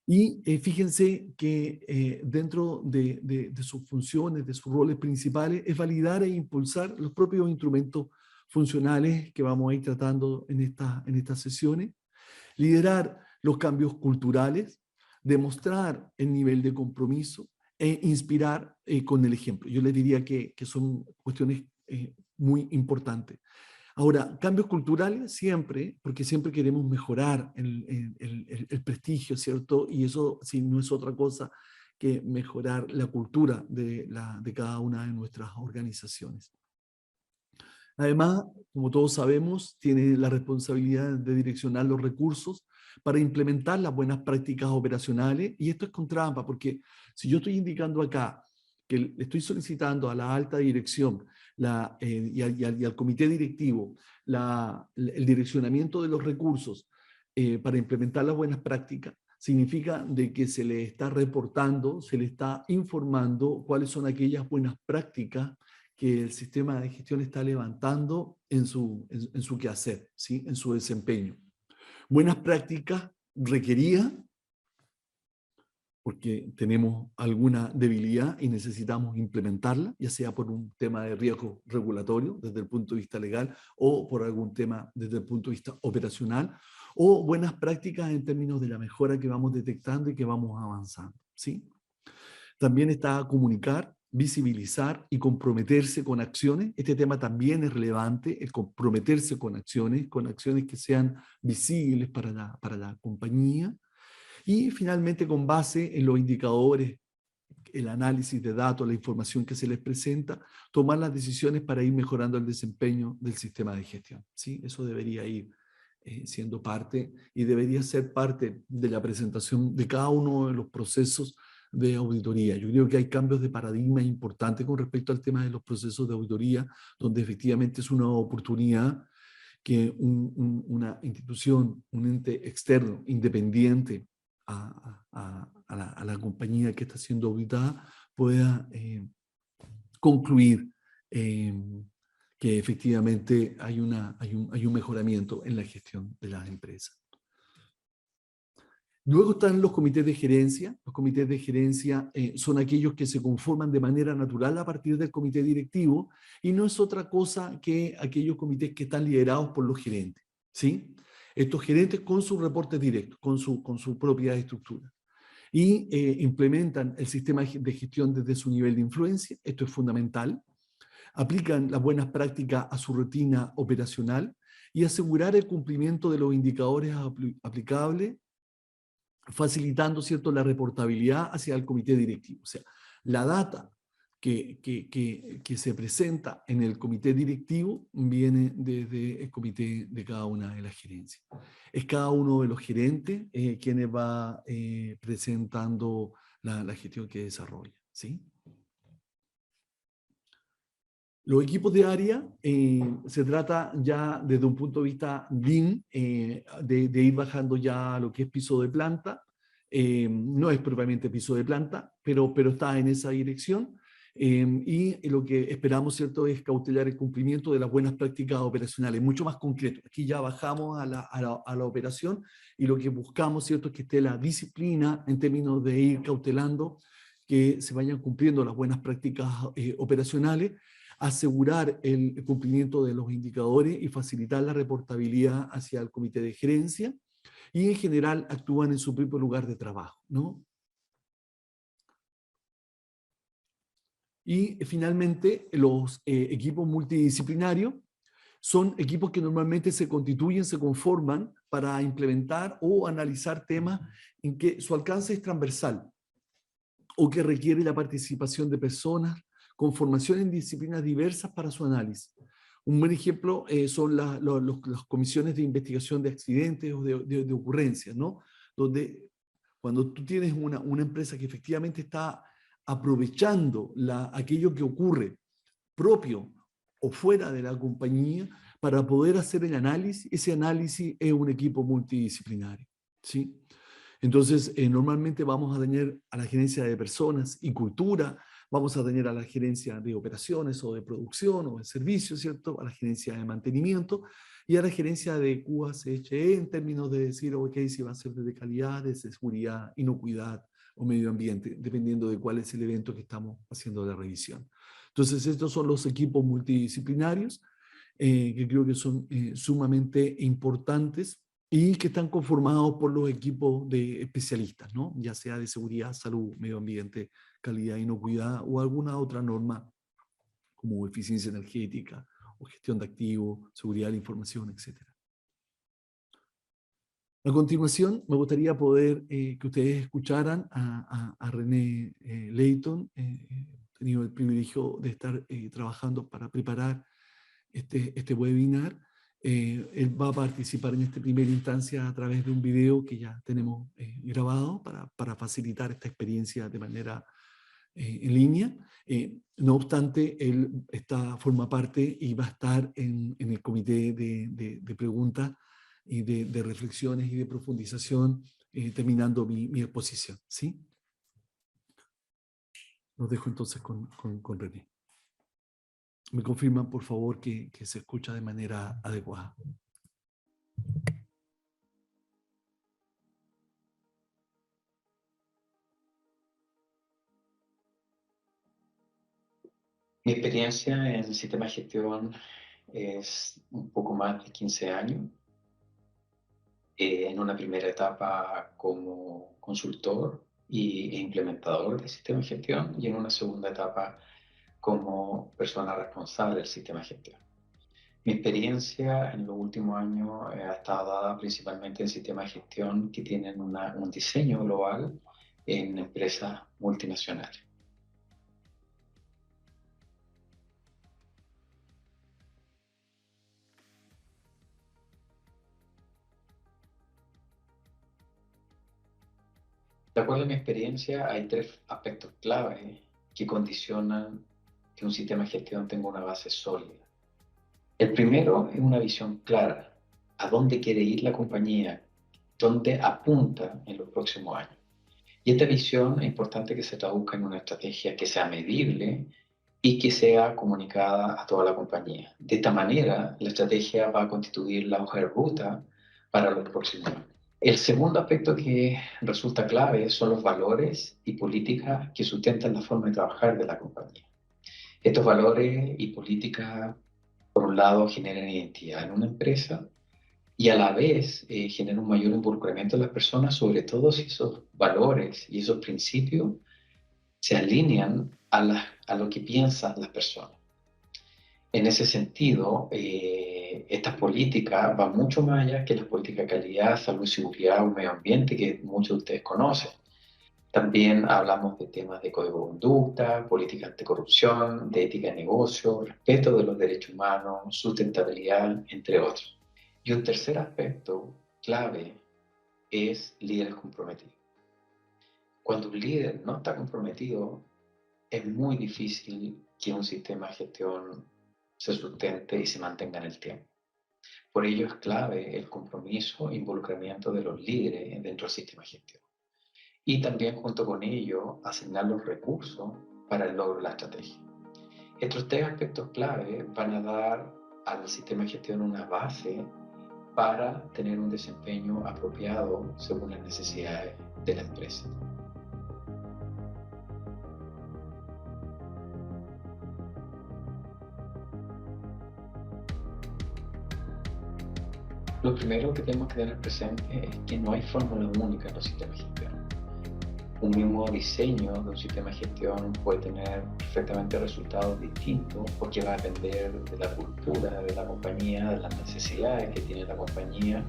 Y fíjense que dentro de sus funciones, de sus roles principales, es validar e impulsar los propios instrumentos funcionales que vamos a ir tratando en estas sesiones, liderar los cambios culturales, demostrar el nivel de compromiso e inspirar con el ejemplo. Yo les diría que son cuestiones muy importantes. Ahora, cambios culturales siempre, porque siempre queremos mejorar el prestigio, ¿cierto? Y eso sí, no es otra cosa que mejorar la cultura de cada una de nuestras organizaciones. Además, como todos sabemos, tiene la responsabilidad de direccionar los recursos para implementar las buenas prácticas operacionales, y esto es con trampa, porque si yo estoy indicando acá que le estoy solicitando a la alta dirección y al comité directivo el direccionamiento de los recursos para implementar las buenas prácticas, significa de que se le está reportando, se le está informando cuáles son aquellas buenas prácticas que el sistema de gestión está levantando en su quehacer, ¿sí?, en su desempeño. Buenas prácticas requeridas porque tenemos alguna debilidad y necesitamos implementarla, ya sea por un tema de riesgo regulatorio desde el punto de vista legal o por algún tema desde el punto de vista operacional, o buenas prácticas en términos de la mejora que vamos detectando y que vamos avanzando, ¿sí? También está comunicar, visibilizar y comprometerse con acciones. Este tema también es relevante, el comprometerse con acciones que sean visibles para la compañía. Y finalmente, con base en los indicadores, el análisis de datos, la información que se les presenta, tomar las decisiones para ir mejorando el desempeño del sistema de gestión, ¿sí? Eso debería ir siendo parte y debería ser parte de la presentación de cada uno de los procesos de auditoría. Yo creo que hay cambios de paradigma importantes con respecto al tema de los procesos de auditoría, donde efectivamente es una oportunidad que una institución, un ente externo, independiente a la compañía que está siendo auditada, pueda concluir que efectivamente hay un mejoramiento en la gestión de las empresas. Luego están los comités de gerencia. Los comités de gerencia son aquellos que se conforman de manera natural a partir del comité directivo y no es otra cosa que aquellos comités que están liderados por los gerentes, ¿sí? Estos gerentes con sus reportes directos, con su propia estructura. Y implementan el sistema de gestión desde su nivel de influencia. Esto es fundamental. Aplican las buenas prácticas a su rutina operacional y asegurar el cumplimiento de los indicadores aplicables, facilitando, ¿cierto?, la reportabilidad hacia el comité directivo. O sea, la data que se presenta en el comité directivo viene desde el comité de cada una de las gerencias. Es cada uno de los gerentes quienes va presentando la gestión que desarrolla, ¿sí? Los equipos de área, se trata ya desde un punto de vista Lean, de ir bajando ya a lo que es piso de planta. No es propiamente piso de planta, pero está en esa dirección. Y lo que esperamos, ¿cierto?, es cautelar el cumplimiento de las buenas prácticas operacionales, mucho más concreto. Aquí ya bajamos a la operación y lo que buscamos, ¿cierto?, es que esté la disciplina en términos de ir cautelando que se vayan cumpliendo las buenas prácticas operacionales, asegurar el cumplimiento de los indicadores y facilitar la reportabilidad hacia el comité de gerencia, y en general actúan en su propio lugar de trabajo, ¿no? Y finalmente, los equipos multidisciplinarios son equipos que normalmente se constituyen, se conforman para implementar o analizar temas en que su alcance es transversal o que requiere la participación de personas con formación en disciplinas diversas para su análisis. Un buen ejemplo son las comisiones de investigación de accidentes o de ocurrencias, ¿no? Donde cuando tú tienes una empresa que efectivamente está aprovechando aquello que ocurre propio o fuera de la compañía para poder hacer el análisis, ese análisis es un equipo multidisciplinario, ¿sí? Entonces, normalmente vamos a tener a la gerencia de personas y cultura, vamos a tener a la gerencia de operaciones o de producción o de servicios, ¿cierto? A la gerencia de mantenimiento y a la gerencia de QA/CHE en términos de decir, ok, si va a ser de calidad, de seguridad, inocuidad o medio ambiente, dependiendo de cuál es el evento que estamos haciendo la revisión. Entonces, estos son los equipos multidisciplinarios que creo que son sumamente importantes y que están conformados por los equipos de especialistas, ¿no? Ya sea de seguridad, salud, medio ambiente, calidad, inocuidad o alguna otra norma como eficiencia energética o gestión de activos, seguridad de la información, etc. A continuación, me gustaría poder que ustedes escucharan a René Leighton. He tenido el privilegio de estar trabajando para preparar este webinar. Él va a participar en esta primera instancia a través de un video que ya tenemos grabado para facilitar esta experiencia de manera en línea. No obstante, él forma parte y va a estar en el comité de preguntas y de reflexiones y de profundización terminando mi exposición, ¿sí? Los dejo entonces con René. Me confirman, por favor, que se escucha de manera adecuada. Mi experiencia en el sistema de gestión es un poco más de 15 años. En una primera etapa como consultor e implementador del sistema de gestión, y en una segunda etapa como persona responsable del sistema de gestión. Mi experiencia en los últimos años ha estado dada principalmente en sistemas de gestión que tienen un diseño global en empresas multinacionales. De acuerdo a mi experiencia, hay 3 aspectos clave que condicionan que un sistema de gestión tenga una base sólida. El primero es una visión clara, a dónde quiere ir la compañía, dónde apunta en los próximos años. Y esta visión es importante que se traduzca en una estrategia que sea medible y que sea comunicada a toda la compañía. De esta manera, la estrategia va a constituir la hoja de ruta para los próximos años. El segundo aspecto que resulta clave son los valores y políticas que sustentan la forma de trabajar de la compañía. Estos valores y políticas, por un lado, generan identidad en una empresa y a la vez generan un mayor involucramiento de las personas, sobre todo si esos valores y esos principios se alinean a lo que piensan las personas. En ese sentido, estas políticas van mucho más allá que las políticas de calidad, salud, seguridad o medio ambiente que muchos de ustedes conocen. También hablamos de temas de código de conducta, política anticorrupción, de ética de negocio, respeto de los derechos humanos, sustentabilidad, entre otros. Y un tercer aspecto clave es líderes comprometidos. Cuando un líder no está comprometido, es muy difícil que un sistema de gestión se sustente y se mantenga en el tiempo. Por ello es clave el compromiso e involucramiento de los líderes dentro del sistema de gestión. Y también junto con ello asignar los recursos para el logro de la estrategia. Estos tres aspectos clave van a dar al sistema de gestión una base para tener un desempeño apropiado según las necesidades de la empresa. Lo primero que tenemos que tener presente es que no hay fórmula única en los sistemas de gestión. Un mismo diseño de un sistema de gestión puede tener perfectamente resultados distintos porque va a depender de la cultura de la compañía, de las necesidades que tiene la compañía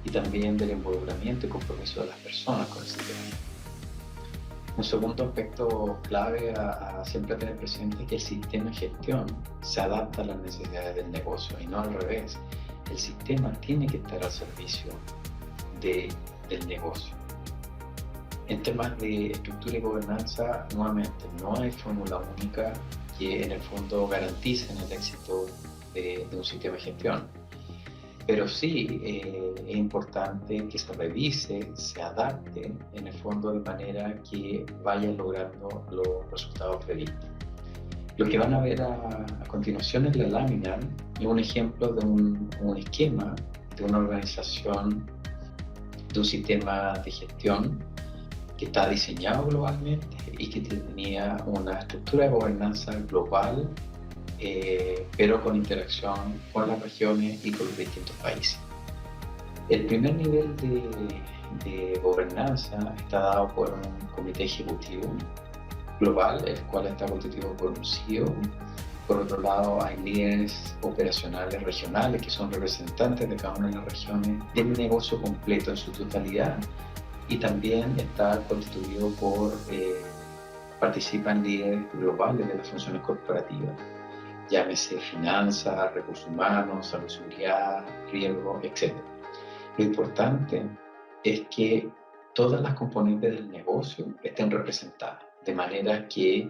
y también del involucramiento y compromiso de las personas con el sistema de gestión. Un segundo aspecto clave a siempre tener presente es que el sistema de gestión se adapta a las necesidades del negocio y no al revés. El sistema tiene que estar al servicio del negocio. En temas de estructura y gobernanza, nuevamente, no hay fórmula única que en el fondo garanticen el éxito de un sistema de gestión. Pero sí es importante que se revise, se adapte en el fondo de manera que vaya logrando los resultados previstos. Lo que van a ver a continuación en la lámina es un ejemplo de un esquema de una organización, de un sistema de gestión que está diseñado globalmente y que tenía una estructura de gobernanza global, pero con interacción con las regiones y con los distintos países. El primer nivel de gobernanza está dado por un comité ejecutivo global, el cual está constituido por un CEO. Por otro lado, hay líderes operacionales regionales que son representantes de cada una de las regiones del negocio completo en su totalidad. Y también está constituido por, participan líderes globales de las funciones corporativas, llámese finanzas, recursos humanos, salud, seguridad, riesgo, etc. Lo importante es que todas las componentes del negocio estén representadas, de manera que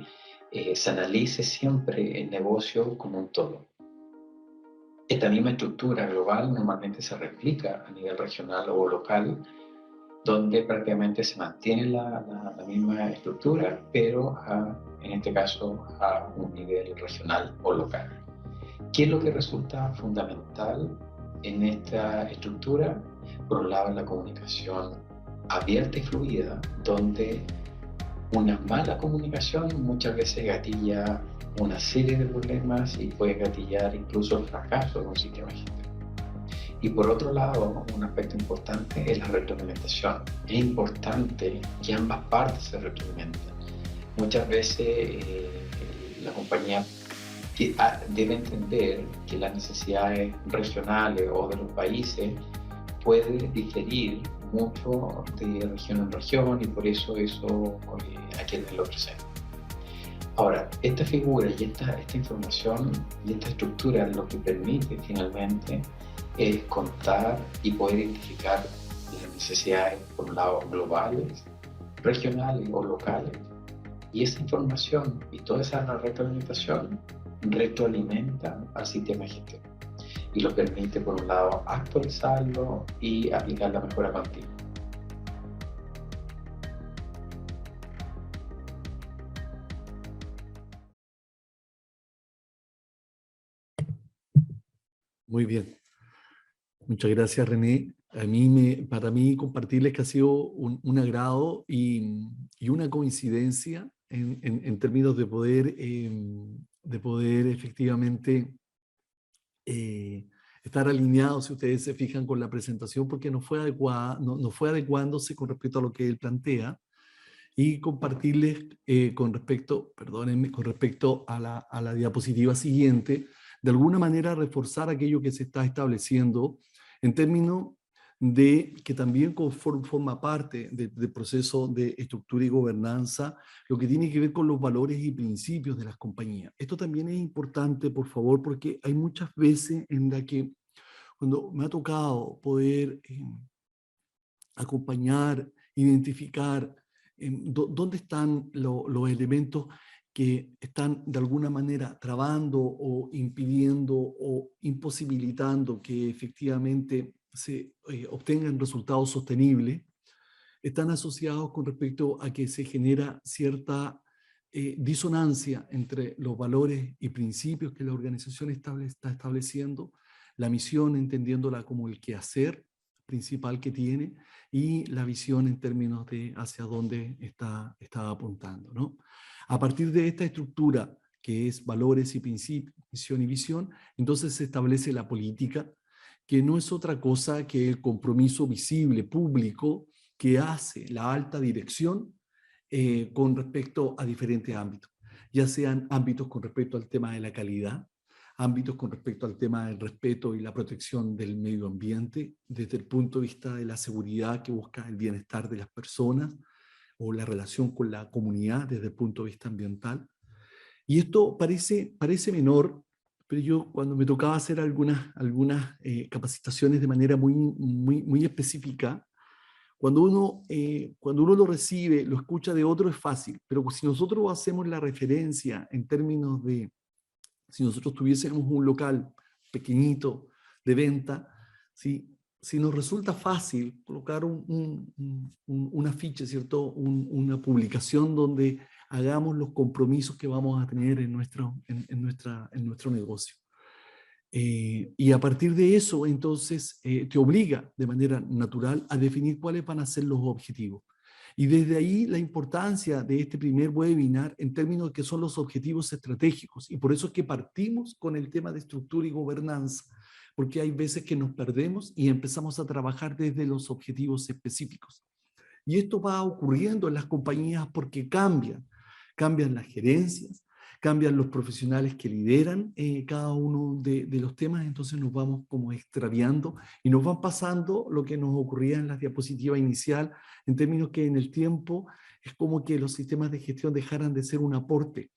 se analice siempre el negocio como un todo. Esta misma estructura global normalmente se replica a nivel regional o local, donde prácticamente se mantiene la misma estructura, pero en este caso a un nivel regional o local. ¿Qué es lo que resulta fundamental en esta estructura? Por un lado, la comunicación abierta y fluida, donde una mala comunicación muchas veces gatilla una serie de problemas y puede gatillar incluso el fracaso de un sistema de gestión. Y por otro lado, un aspecto importante es la retroalimentación. Es importante que ambas partes se retroalimenten. Muchas veces la compañía debe entender que las necesidades regionales o de los países pueden diferir mucho de región en región y por eso hay que tenerlo presente. Ahora, esta figura y esta información y esta estructura lo que permite finalmente es contar y poder identificar las necesidades, por un lado, globales, regionales o locales. Y esa información y toda esa retroalimentación retroalimenta al sistema de gestión y lo permite, por un lado, actualizarlo y aplicar la mejora continua. Muy bien. Muchas gracias, René. Para mí compartirles que ha sido un agrado y una coincidencia en términos de poder efectivamente estar alineados, si ustedes se fijan, con la presentación, porque no fue adecuada, no fue adecuándose con respecto a lo que él plantea, y compartirles con respecto, perdónenme, con respecto a la diapositiva siguiente, de alguna manera reforzar aquello que se está estableciendo en términos de que también forma parte del proceso de estructura y gobernanza, lo que tiene que ver con los valores y principios de las compañías. Esto también es importante, por favor, porque hay muchas veces en las que cuando me ha tocado poder acompañar, identificar dónde están los elementos que están de alguna manera trabando o impidiendo o imposibilitando que efectivamente se obtengan resultados sostenibles, están asociados con respecto a que se genera cierta disonancia entre los valores y principios que la organización está estableciendo, la misión entendiéndola como el quehacer principal que tiene y la visión en términos de hacia dónde está apuntando, ¿no? A partir de esta estructura que es valores y principios, misión y visión, entonces se establece la política, que no es otra cosa que el compromiso visible, público, que hace la alta dirección con respecto a diferentes ámbitos, ya sean ámbitos con respecto al tema de la calidad, ámbitos con respecto al tema del respeto y la protección del medio ambiente, desde el punto de vista de la seguridad que busca el bienestar de las personas o la relación con la comunidad desde el punto de vista ambiental. Y esto parece menor, pero yo cuando me tocaba hacer algunas capacitaciones de manera muy específica, cuando uno lo recibe, lo escucha de otro es fácil, pero si nosotros hacemos la referencia en términos de, si nosotros tuviésemos un local pequeñito de venta, si nos resulta fácil colocar un afiche, ¿cierto? Una publicación donde hagamos los compromisos que vamos a tener en nuestro negocio. Y a partir de eso, entonces, te obliga de manera natural a definir cuáles van a ser los objetivos. Y desde ahí la importancia de este primer webinar en términos de que son los objetivos estratégicos. Y por eso es que partimos con el tema de estructura y gobernanza, porque hay veces que nos perdemos y empezamos a trabajar desde los objetivos específicos. Y esto va ocurriendo en las compañías porque cambian las gerencias, cambian los profesionales que lideran cada uno de los temas, entonces nos vamos como extraviando y nos van pasando lo que nos ocurría en la diapositiva inicial, en términos que en el tiempo es como que los sistemas de gestión dejaran de ser un aporte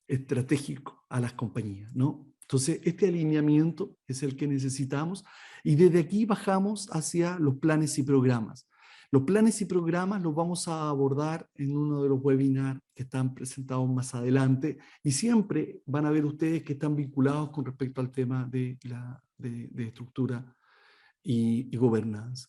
estratégico a las compañías, ¿no? Entonces, este alineamiento es el que necesitamos y desde aquí bajamos hacia los planes y programas. Los planes y programas los vamos a abordar en uno de los webinars que están presentados más adelante y siempre van a ver ustedes que están vinculados con respecto al tema de estructura y gobernanza.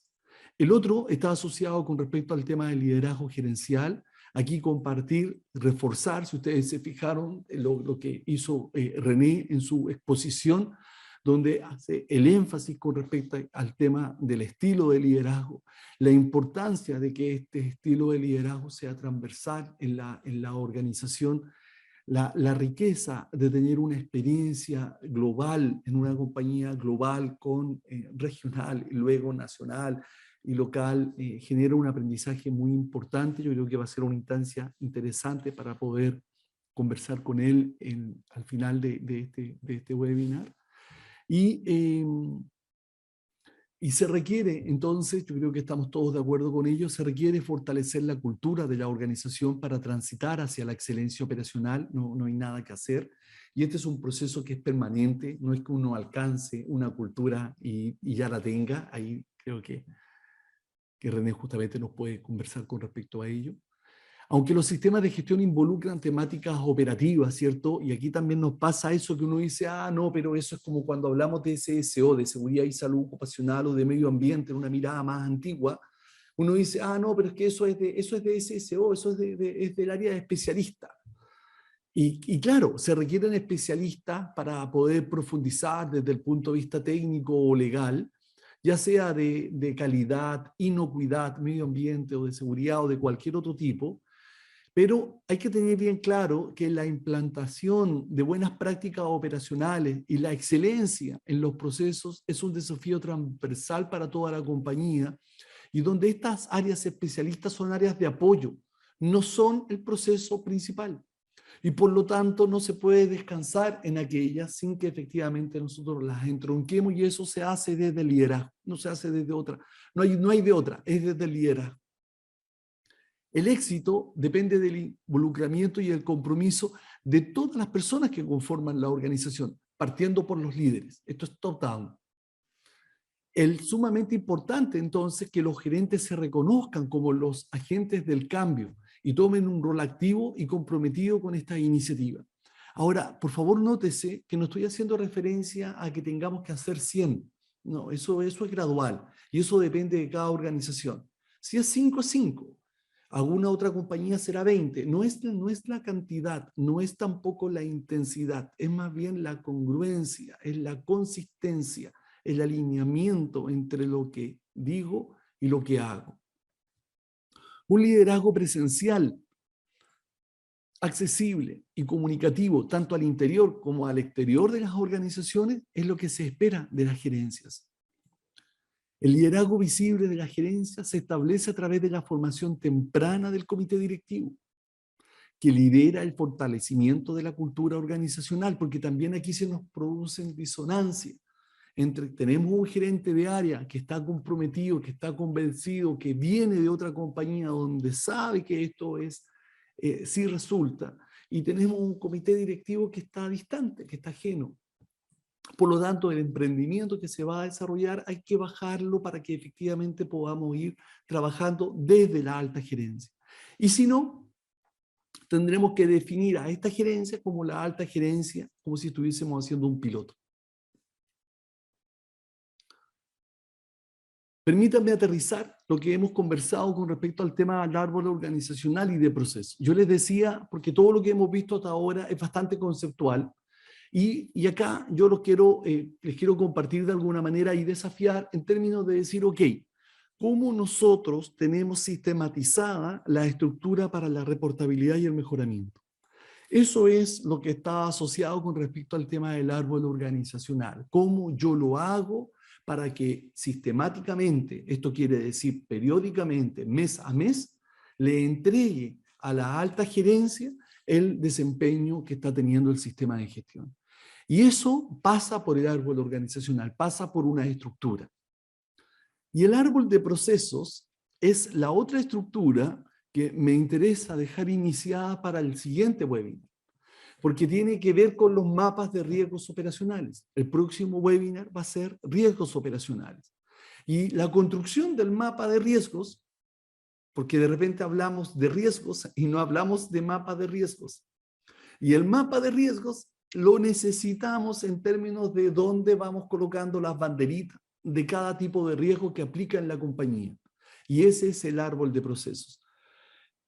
El otro está asociado con respecto al tema del liderazgo gerencial. Aquí compartir, reforzar, si ustedes se fijaron, lo que hizo René en su exposición, donde hace el énfasis con respecto al tema del estilo de liderazgo, la importancia de que este estilo de liderazgo sea transversal en la organización, la riqueza de tener una experiencia global en una compañía global con regional y luego nacional y local, genera un aprendizaje muy importante. Yo creo que va a ser una instancia interesante para poder conversar con él al final de este webinar. Y se requiere, entonces, yo creo que estamos todos de acuerdo con ello, se requiere fortalecer la cultura de la organización para transitar hacia la excelencia operacional, no hay nada que hacer. Y este es un proceso que es permanente, no es que uno alcance una cultura y ya la tenga. Ahí creo que René justamente nos puede conversar con respecto a ello. Aunque los sistemas de gestión involucran temáticas operativas, ¿cierto? Y aquí también nos pasa eso que uno dice, no, pero eso es como cuando hablamos de SSO, de seguridad y salud ocupacional o de medio ambiente, en una mirada más antigua. Uno dice, no, pero es que eso es de SSO, eso es del área de especialista. Y claro, se requieren especialistas para poder profundizar desde el punto de vista técnico o legal, ya sea de calidad, inocuidad, medio ambiente o de seguridad o de cualquier otro tipo, pero hay que tener bien claro que la implantación de buenas prácticas operacionales y la excelencia en los procesos es un desafío transversal para toda la compañía, y donde estas áreas especialistas son áreas de apoyo, no son el proceso principal. Y por lo tanto no se puede descansar en aquellas sin que efectivamente nosotros las entronquemos, y eso se hace desde el liderazgo, no se hace desde otra, no hay de otra, es desde el liderazgo. El éxito depende del involucramiento y el compromiso de todas las personas que conforman la organización, partiendo por los líderes. Esto es top-down. Es sumamente importante entonces que los gerentes se reconozcan como los agentes del cambio y tomen un rol activo y comprometido con esta iniciativa. Ahora, por favor, nótese que no estoy haciendo referencia a que tengamos que hacer 100. No, eso es gradual y eso depende de cada organización. Si es 5, es 5. Alguna otra compañía será 20. No es la cantidad, no es tampoco la intensidad, es más bien la congruencia, es la consistencia, el alineamiento entre lo que digo y lo que hago. Un liderazgo presencial, accesible y comunicativo, tanto al interior como al exterior de las organizaciones, es lo que se espera de las gerencias. El liderazgo visible de la gerencia se establece a través de la formación temprana del comité directivo, que lidera el fortalecimiento de la cultura organizacional, porque también aquí se nos producen disonancias. Tenemos un gerente de área que está comprometido, que está convencido, que viene de otra compañía donde sabe que esto sí resulta, y tenemos un comité directivo que está distante, que está ajeno. Por lo tanto, el emprendimiento que se va a desarrollar hay que bajarlo para que efectivamente podamos ir trabajando desde la alta gerencia. Y si no, tendremos que definir a esta gerencia como la alta gerencia, como si estuviésemos haciendo un piloto. Permítanme aterrizar lo que hemos conversado con respecto al tema del árbol organizacional y de procesos. Yo les decía, porque todo lo que hemos visto hasta ahora es bastante conceptual, y acá yo les quiero compartir de alguna manera y desafiar en términos de decir, ok, ¿cómo nosotros tenemos sistematizada la estructura para la reportabilidad y el mejoramiento? Eso es lo que está asociado con respecto al tema del árbol organizacional. ¿Cómo yo lo hago para que sistemáticamente, esto quiere decir periódicamente, mes a mes, le entregue a la alta gerencia el desempeño que está teniendo el sistema de gestión? Y eso pasa por el árbol organizacional, pasa por una estructura. Y el árbol de procesos es la otra estructura que me interesa dejar iniciada para el siguiente webinar, porque tiene que ver con los mapas de riesgos operacionales. El próximo webinar va a ser riesgos operacionales. Y la construcción del mapa de riesgos, porque de repente hablamos de riesgos y no hablamos de mapa de riesgos. Y el mapa de riesgos lo necesitamos en términos de dónde vamos colocando las banderitas de cada tipo de riesgo que aplica en la compañía. Y ese es el árbol de procesos.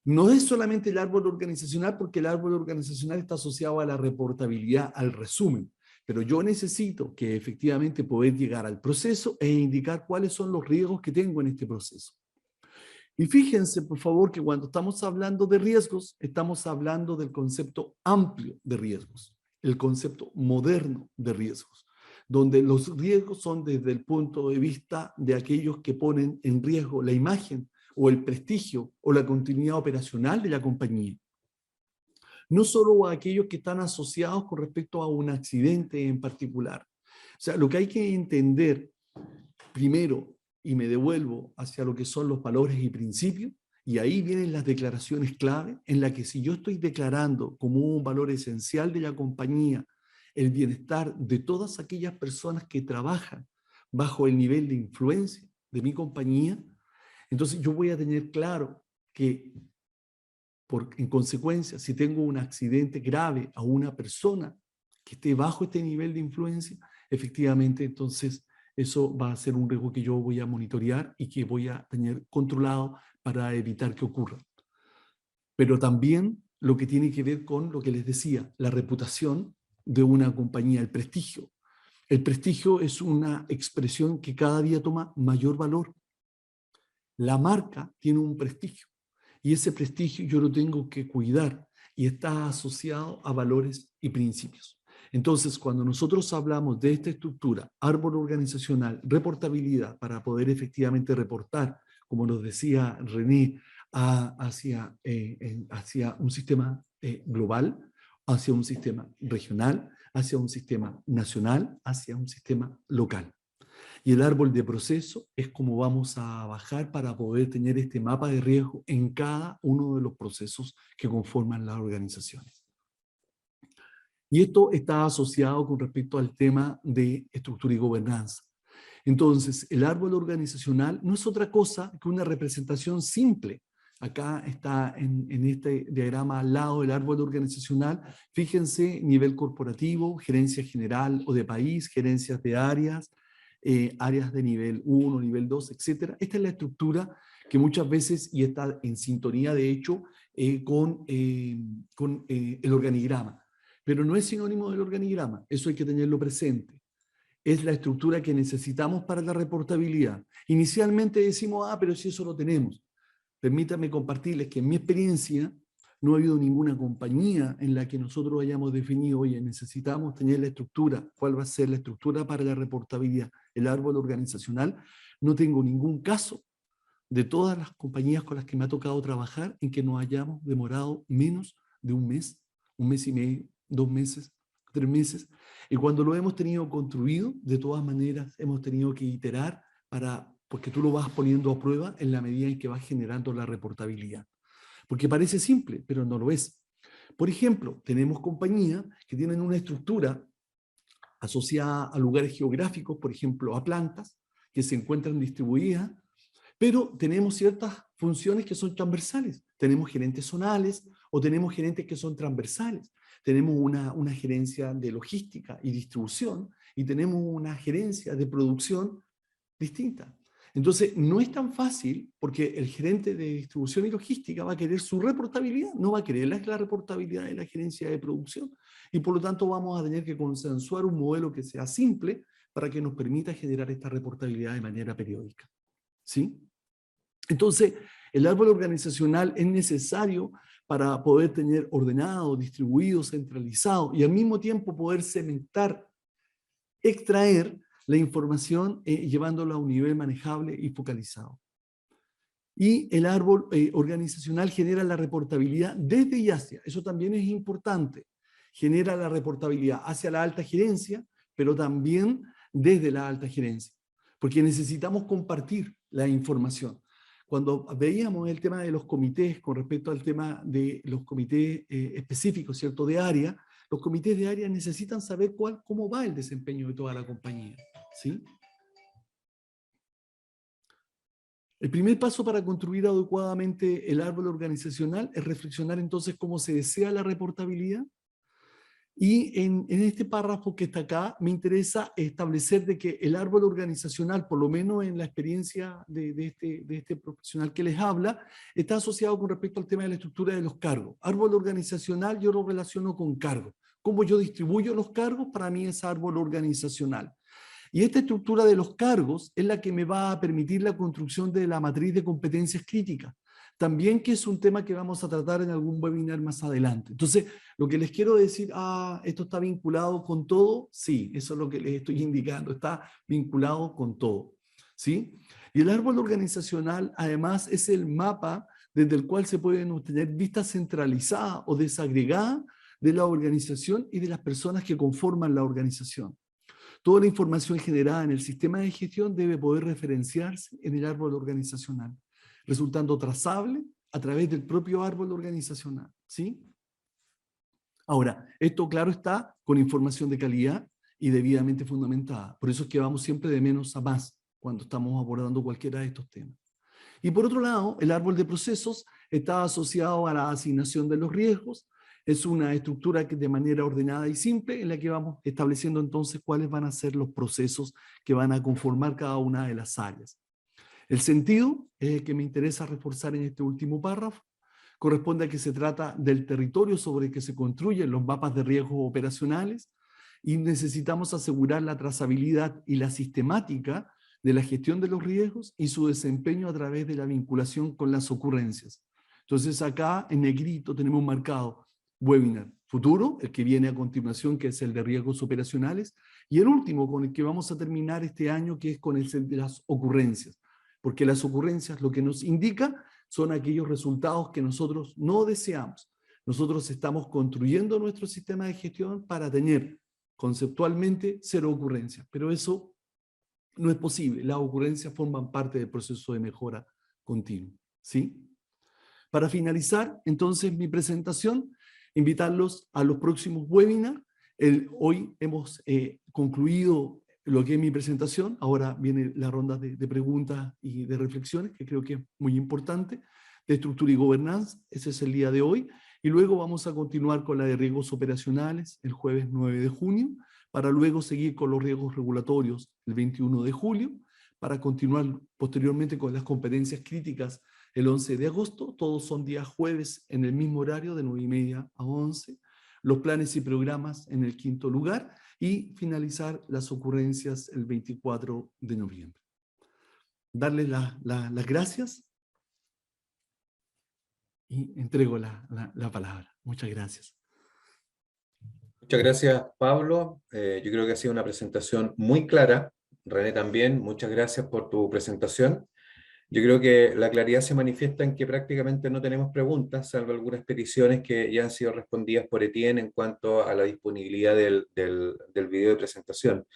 No es solamente el árbol organizacional, porque el árbol organizacional está asociado a la reportabilidad, al resumen. Pero yo necesito que efectivamente poder llegar al proceso e indicar cuáles son los riesgos que tengo en este proceso. Y fíjense, por favor, que cuando estamos hablando de riesgos, estamos hablando del concepto amplio de riesgos, el concepto moderno de riesgos, donde los riesgos son desde el punto de vista de aquellos que ponen en riesgo la imagen o el prestigio o la continuidad operacional de la compañía. No solo a aquellos que están asociados con respecto a un accidente en particular. O sea, lo que hay que entender primero, y me devuelvo hacia lo que son los valores y principios, y ahí vienen las declaraciones clave, en la que si yo estoy declarando como un valor esencial de la compañía el bienestar de todas aquellas personas que trabajan bajo el nivel de influencia de mi compañía, entonces yo voy a tener claro que en consecuencia, si tengo un accidente grave a una persona que esté bajo este nivel de influencia, efectivamente entonces eso va a ser un riesgo que yo voy a monitorear y que voy a tener controlado para evitar que ocurra. Pero también lo que tiene que ver con lo que les decía, la reputación de una compañía, el prestigio. El prestigio es una expresión que cada día toma mayor valor. La marca tiene un prestigio y ese prestigio yo lo tengo que cuidar y está asociado a valores y principios. Entonces, cuando nosotros hablamos de esta estructura, árbol organizacional, reportabilidad, para poder efectivamente reportar, como nos decía René, hacia un sistema global, hacia un sistema regional, hacia un sistema nacional, hacia un sistema local. Y el árbol de proceso es como vamos a bajar para poder tener este mapa de riesgo en cada uno de los procesos que conforman las organizaciones. Y esto está asociado con respecto al tema de estructura y gobernanza. Entonces, el árbol organizacional no es otra cosa que una representación simple. Acá está en este diagrama al lado del árbol organizacional. Fíjense, nivel corporativo, gerencia general o de país, gerencias de áreas, áreas de nivel 1, nivel 2, etc. Esta es la estructura que muchas veces, y está en sintonía de hecho, con el organigrama. Pero no es sinónimo del organigrama, eso hay que tenerlo presente. Es la estructura que necesitamos para la reportabilidad. Inicialmente decimos, pero si eso lo tenemos. Permítanme compartirles que en mi experiencia no ha habido ninguna compañía en la que nosotros hayamos definido, oye, necesitamos tener la estructura, ¿cuál va a ser la estructura para la reportabilidad? El árbol organizacional. No tengo ningún caso de todas las compañías con las que me ha tocado trabajar en que nos hayamos demorado menos de un mes y medio, 2 meses, 3 meses. Y cuando lo hemos tenido construido, de todas maneras hemos tenido que iterar porque tú lo vas poniendo a prueba en la medida en que vas generando la reportabilidad. Porque parece simple, pero no lo es. Por ejemplo, tenemos compañías que tienen una estructura asociada a lugares geográficos, por ejemplo, a plantas, que se encuentran distribuidas, pero tenemos ciertas funciones que son transversales. Tenemos gerentes zonales o tenemos gerentes que son transversales. Tenemos una gerencia de logística y distribución y tenemos una gerencia de producción distinta. Entonces, no es tan fácil porque el gerente de distribución y logística va a querer su reportabilidad, no va a querer la reportabilidad de la gerencia de producción y por lo tanto vamos a tener que consensuar un modelo que sea simple para que nos permita generar esta reportabilidad de manera periódica. ¿Sí? Entonces, el árbol organizacional es necesario para poder tener ordenado, distribuido, centralizado y al mismo tiempo poder segmentar, extraer la información llevándola a un nivel manejable y focalizado. Y el árbol organizacional genera la reportabilidad desde y hacia. Eso también es importante. Genera la reportabilidad hacia la alta gerencia, pero también desde la alta gerencia. Porque necesitamos compartir la información. Cuando veíamos el tema de los comités con respecto al tema de los comités específicos, ¿cierto?, de área, los comités de área necesitan saber cómo va el desempeño de toda la compañía. ¿Sí? El primer paso para construir adecuadamente el árbol organizacional es reflexionar entonces cómo se desea la reportabilidad. Y en este párrafo que está acá, me interesa establecer de que el árbol organizacional, por lo menos en la experiencia de este profesional que les habla, está asociado con respecto al tema de la estructura de los cargos. Árbol organizacional yo lo relaciono con cargos. Cómo yo distribuyo los cargos, para mí es árbol organizacional. Y esta estructura de los cargos es la que me va a permitir la construcción de la matriz de competencias críticas. También que es un tema que vamos a tratar en algún webinar más adelante. Entonces, lo que les quiero decir, ¿esto está vinculado con todo? Sí, eso es lo que les estoy indicando, está vinculado con todo. ¿Sí? Y el árbol organizacional, además, es el mapa desde el cual se pueden obtener vistas centralizadas o desagregadas de la organización y de las personas que conforman la organización. Toda la información generada en el sistema de gestión debe poder referenciarse en el árbol organizacional, resultando trazable a través del propio árbol organizacional. ¿Sí? Ahora, esto claro está con información de calidad y debidamente fundamentada. Por eso es que vamos siempre de menos a más cuando estamos abordando cualquiera de estos temas. Y por otro lado, el árbol de procesos está asociado a la asignación de los riesgos. Es una estructura que de manera ordenada y simple en la que vamos estableciendo entonces cuáles van a ser los procesos que van a conformar cada una de las áreas. El sentido es el que me interesa reforzar en este último párrafo. Corresponde a que se trata del territorio sobre el que se construyen los mapas de riesgos operacionales y necesitamos asegurar la trazabilidad y la sistemática de la gestión de los riesgos y su desempeño a través de la vinculación con las ocurrencias. Entonces acá en negrito tenemos marcado webinar futuro, el que viene a continuación, que es el de riesgos operacionales, y el último con el que vamos a terminar este año, que es con el de las ocurrencias, porque las ocurrencias lo que nos indica son aquellos resultados que nosotros no deseamos. Nosotros estamos construyendo nuestro sistema de gestión para tener conceptualmente 0 ocurrencias, pero eso no es posible. Las ocurrencias forman parte del proceso de mejora continua, ¿sí? Para finalizar, entonces, mi presentación, invitarlos a los próximos webinars. Hoy hemos concluido lo que es mi presentación. Ahora viene la ronda de preguntas y de reflexiones, que creo que es muy importante, de estructura y gobernanza. Ese es el día de hoy. Y luego vamos a continuar con la de riesgos operacionales el jueves 9 de junio, para luego seguir con los riesgos regulatorios el 21 de julio, para continuar posteriormente con las competencias críticas el 11 de agosto. Todos son días jueves en el mismo horario de 9:30 a 11. Los planes y programas en el 5º lugar y finalizar las ocurrencias el 24 de noviembre. Darles las gracias y entrego la palabra. Muchas gracias. Muchas gracias, Pablo. Yo creo que ha sido una presentación muy clara. René también, muchas gracias por tu presentación. Yo creo que la claridad se manifiesta en que prácticamente no tenemos preguntas, salvo algunas peticiones que ya han sido respondidas por Etienne en cuanto a la disponibilidad del video de presentación.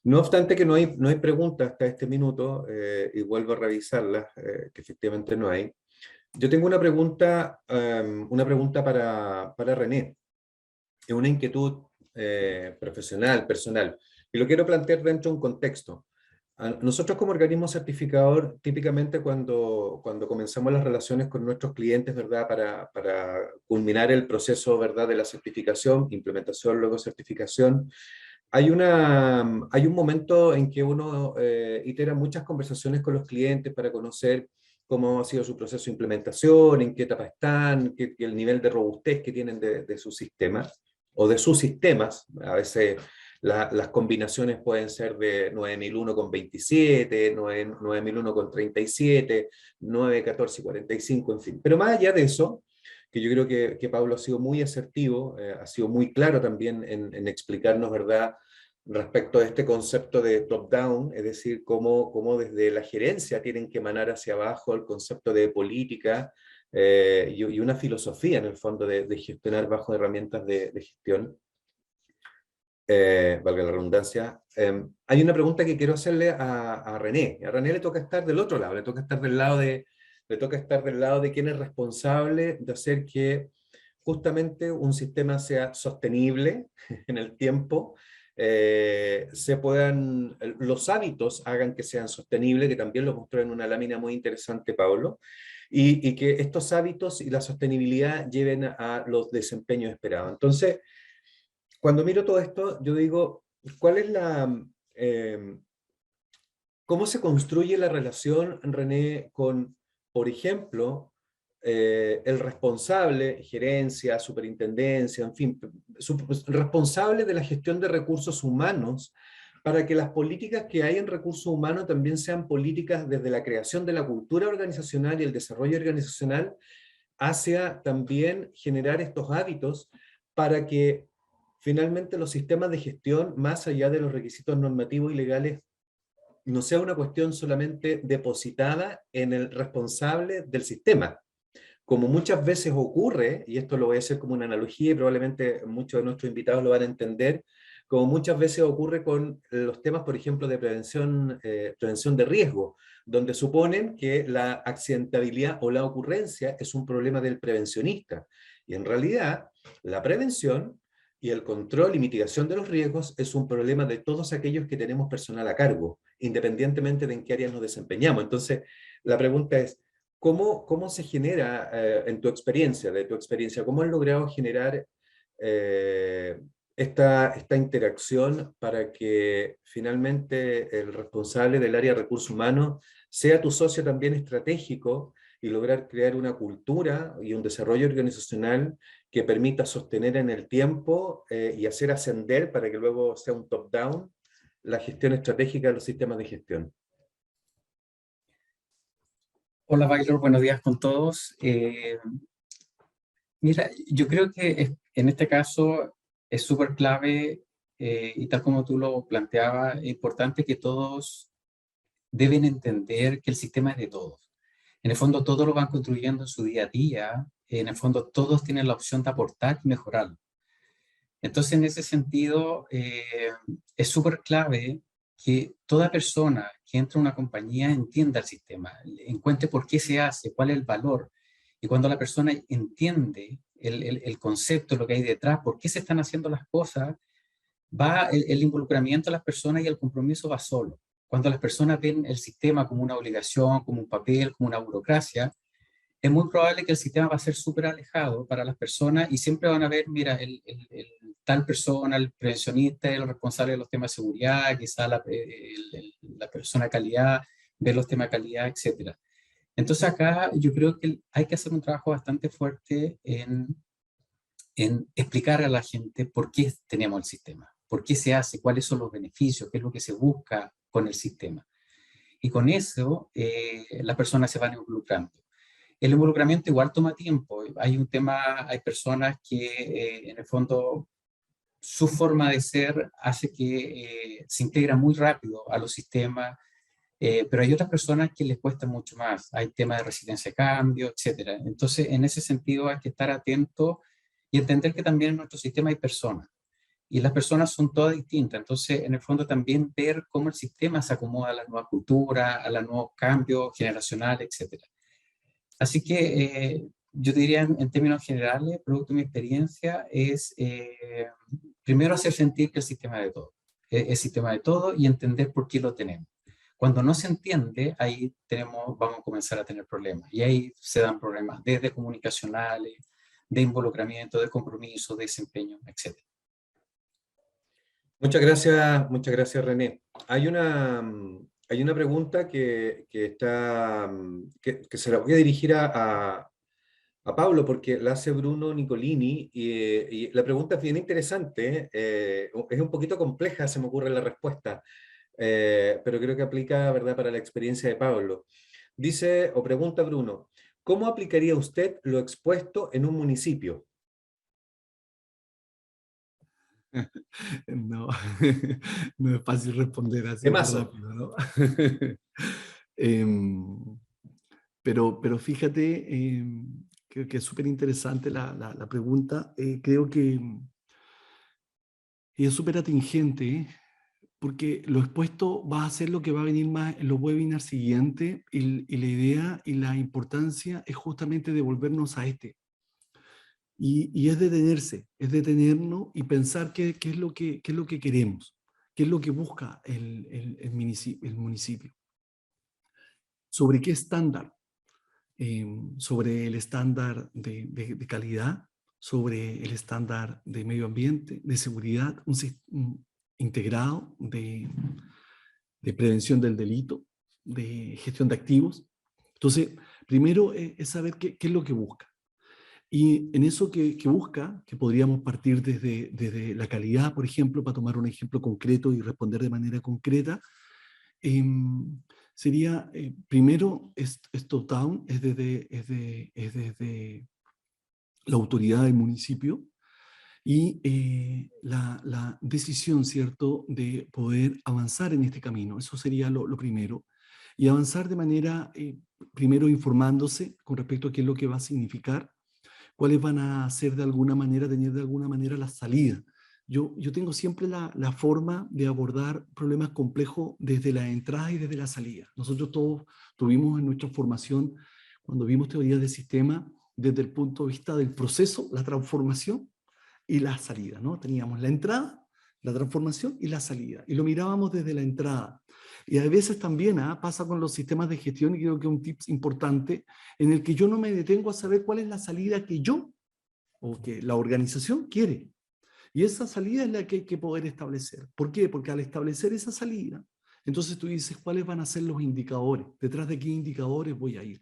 No obstante que no hay preguntas hasta este minuto, y vuelvo a revisarlas, que efectivamente no hay. Yo tengo una pregunta para René. Es una inquietud profesional, personal, y lo quiero plantear dentro de un contexto. Nosotros como organismo certificador, típicamente cuando comenzamos las relaciones con nuestros clientes, ¿verdad? Para culminar el proceso, ¿verdad? De la certificación, implementación, luego certificación, hay un momento en que uno itera muchas conversaciones con los clientes para conocer cómo ha sido su proceso de implementación, en qué etapa están, el nivel de robustez que tienen de su sistema o de sus sistemas. A veces las combinaciones pueden ser de 9001 con 27, 9001 con 37, 914 y 45, en fin. Pero más allá de eso, que yo creo que Pablo ha sido muy asertivo, ha sido muy claro también en explicarnos, ¿verdad?, respecto a este concepto de top-down, es decir, cómo desde la gerencia tienen que emanar hacia abajo el concepto de política y una filosofía, en el fondo, de gestionar bajo herramientas de gestión. Valga la redundancia. Hay una pregunta que quiero hacerle a René. A René le toca estar del otro lado, le toca estar del lado de quien es responsable de hacer que justamente un sistema sea sostenible en el tiempo, los hábitos hagan que sean sostenibles, que también lo mostró en una lámina muy interesante Pablo, y que estos hábitos y la sostenibilidad lleven a los desempeños esperados. Entonces, cuando miro todo esto, yo digo, ¿cuál es cómo se construye la relación, René, con, por ejemplo, el responsable, gerencia, superintendencia, en fin, responsable de la gestión de recursos humanos, para que las políticas que hay en recursos humanos también sean políticas desde la creación de la cultura organizacional y el desarrollo organizacional, hacia también generar estos hábitos para que finalmente los sistemas de gestión, más allá de los requisitos normativos y legales, no sea una cuestión solamente depositada en el responsable del sistema, como muchas veces ocurre, y esto lo voy a hacer como una analogía y probablemente muchos de nuestros invitados lo van a entender, como muchas veces ocurre con los temas, por ejemplo, de prevención de riesgo, donde suponen que la accidentabilidad o la ocurrencia es un problema del prevencionista. Y en realidad, la prevención y el control y mitigación de los riesgos es un problema de todos aquellos que tenemos personal a cargo, independientemente de en qué áreas nos desempeñamos. Entonces, la pregunta es, ¿cómo se genera, de tu experiencia, cómo has logrado generar esta interacción para que finalmente el responsable del área de recursos humanos sea tu socio también estratégico y lograr crear una cultura y un desarrollo organizacional que permita sostener en el tiempo y hacer ascender para que luego sea un top-down la gestión estratégica de los sistemas de gestión. Hola, Baylor, buenos días con todos. Mira, yo creo que en este caso es súper clave y tal como tú lo planteabas, es importante que todos deben entender que el sistema es de todos. En el fondo todos lo van construyendo en su día a día, en el fondo todos tienen la opción de aportar y mejorarlo. Entonces, en ese sentido, es súper clave que toda persona que entra a una compañía entienda el sistema, encuentre por qué se hace, cuál es el valor. Y cuando la persona entiende el concepto, lo que hay detrás, por qué se están haciendo las cosas, va el involucramiento de las personas y el compromiso va solo. Cuando las personas ven el sistema como una obligación, como un papel, como una burocracia, es muy probable que el sistema va a ser súper alejado para las personas y siempre van a ver, mira, tal persona, el prevencionista, el responsable de los temas de seguridad, quizá la persona de calidad, ver los temas de calidad, etc. Entonces acá yo creo que hay que hacer un trabajo bastante fuerte en explicar a la gente por qué tenemos el sistema, por qué se hace, cuáles son los beneficios, qué es lo que se busca con el sistema. Y con eso las personas se van involucrando. El involucramiento igual toma tiempo. Hay un tema, hay personas que en el fondo su forma de ser hace que se integra muy rápido a los sistemas, pero hay otras personas que les cuesta mucho más. Hay temas de resistencia a cambio, etc. Entonces, en ese sentido hay que estar atento y entender que también en nuestro sistema hay personas. Y las personas son todas distintas. Entonces, en el fondo también ver cómo el sistema se acomoda a las nuevas culturas, a los nuevos cambios generacionales, etc. Así que yo diría en términos generales, producto de mi experiencia, es primero hacer sentir que el sistema es de todo. Es sistema de todo y entender por qué lo tenemos. Cuando no se entiende, ahí vamos a comenzar a tener problemas. Y ahí se dan problemas desde comunicacionales, de involucramiento, de compromiso, de desempeño, etc. Muchas gracias René. Hay una pregunta que se la voy a dirigir a Pablo porque la hace Bruno Nicolini y la pregunta es bien interesante, es un poquito compleja, se me ocurre la respuesta, pero creo que aplica, ¿verdad?, para la experiencia de Pablo. Dice o pregunta Bruno, ¿cómo aplicaría usted lo expuesto en un municipio? No, no es fácil responder así de Temazo. rápido, ¿no? Pero fíjate, creo que es súper interesante la pregunta. Creo que es súper atingente, porque lo expuesto va a ser lo que va a venir más en los webinars siguientes y la idea y la importancia es justamente devolvernos a este. Y es detenerse, es detenernos y pensar qué es lo que queremos, qué es lo que busca el municipio. ¿Sobre qué estándar? Sobre el estándar de calidad, sobre el estándar de medio ambiente, de seguridad, un integrado de prevención del delito, de gestión de activos. Entonces, primero es saber qué es lo que busca. Y en eso que busca, que podríamos partir desde la calidad, por ejemplo, para tomar un ejemplo concreto y responder de manera concreta, sería, primero, es top-down, es desde la autoridad del municipio y la decisión, ¿cierto?, de poder avanzar en este camino. Eso sería lo primero. Y avanzar de manera, primero informándose con respecto a qué es lo que va a significar, cuáles van a ser de alguna manera, tener de alguna manera la salida. Yo tengo siempre la forma de abordar problemas complejos desde la entrada y desde la salida. Nosotros todos tuvimos en nuestra formación, cuando vimos teoría de sistema, desde el punto de vista del proceso, la transformación y la salida, ¿no? Teníamos la entrada, la transformación y la salida. Y lo mirábamos desde la entrada. Y a veces también pasa con los sistemas de gestión, y creo que es un tip importante, en el que yo no me detengo a saber cuál es la salida que yo o que la organización quiere. Y esa salida es la que hay que poder establecer. ¿Por qué? Porque al establecer esa salida, entonces tú dices cuáles van a ser los indicadores, detrás de qué indicadores voy a ir.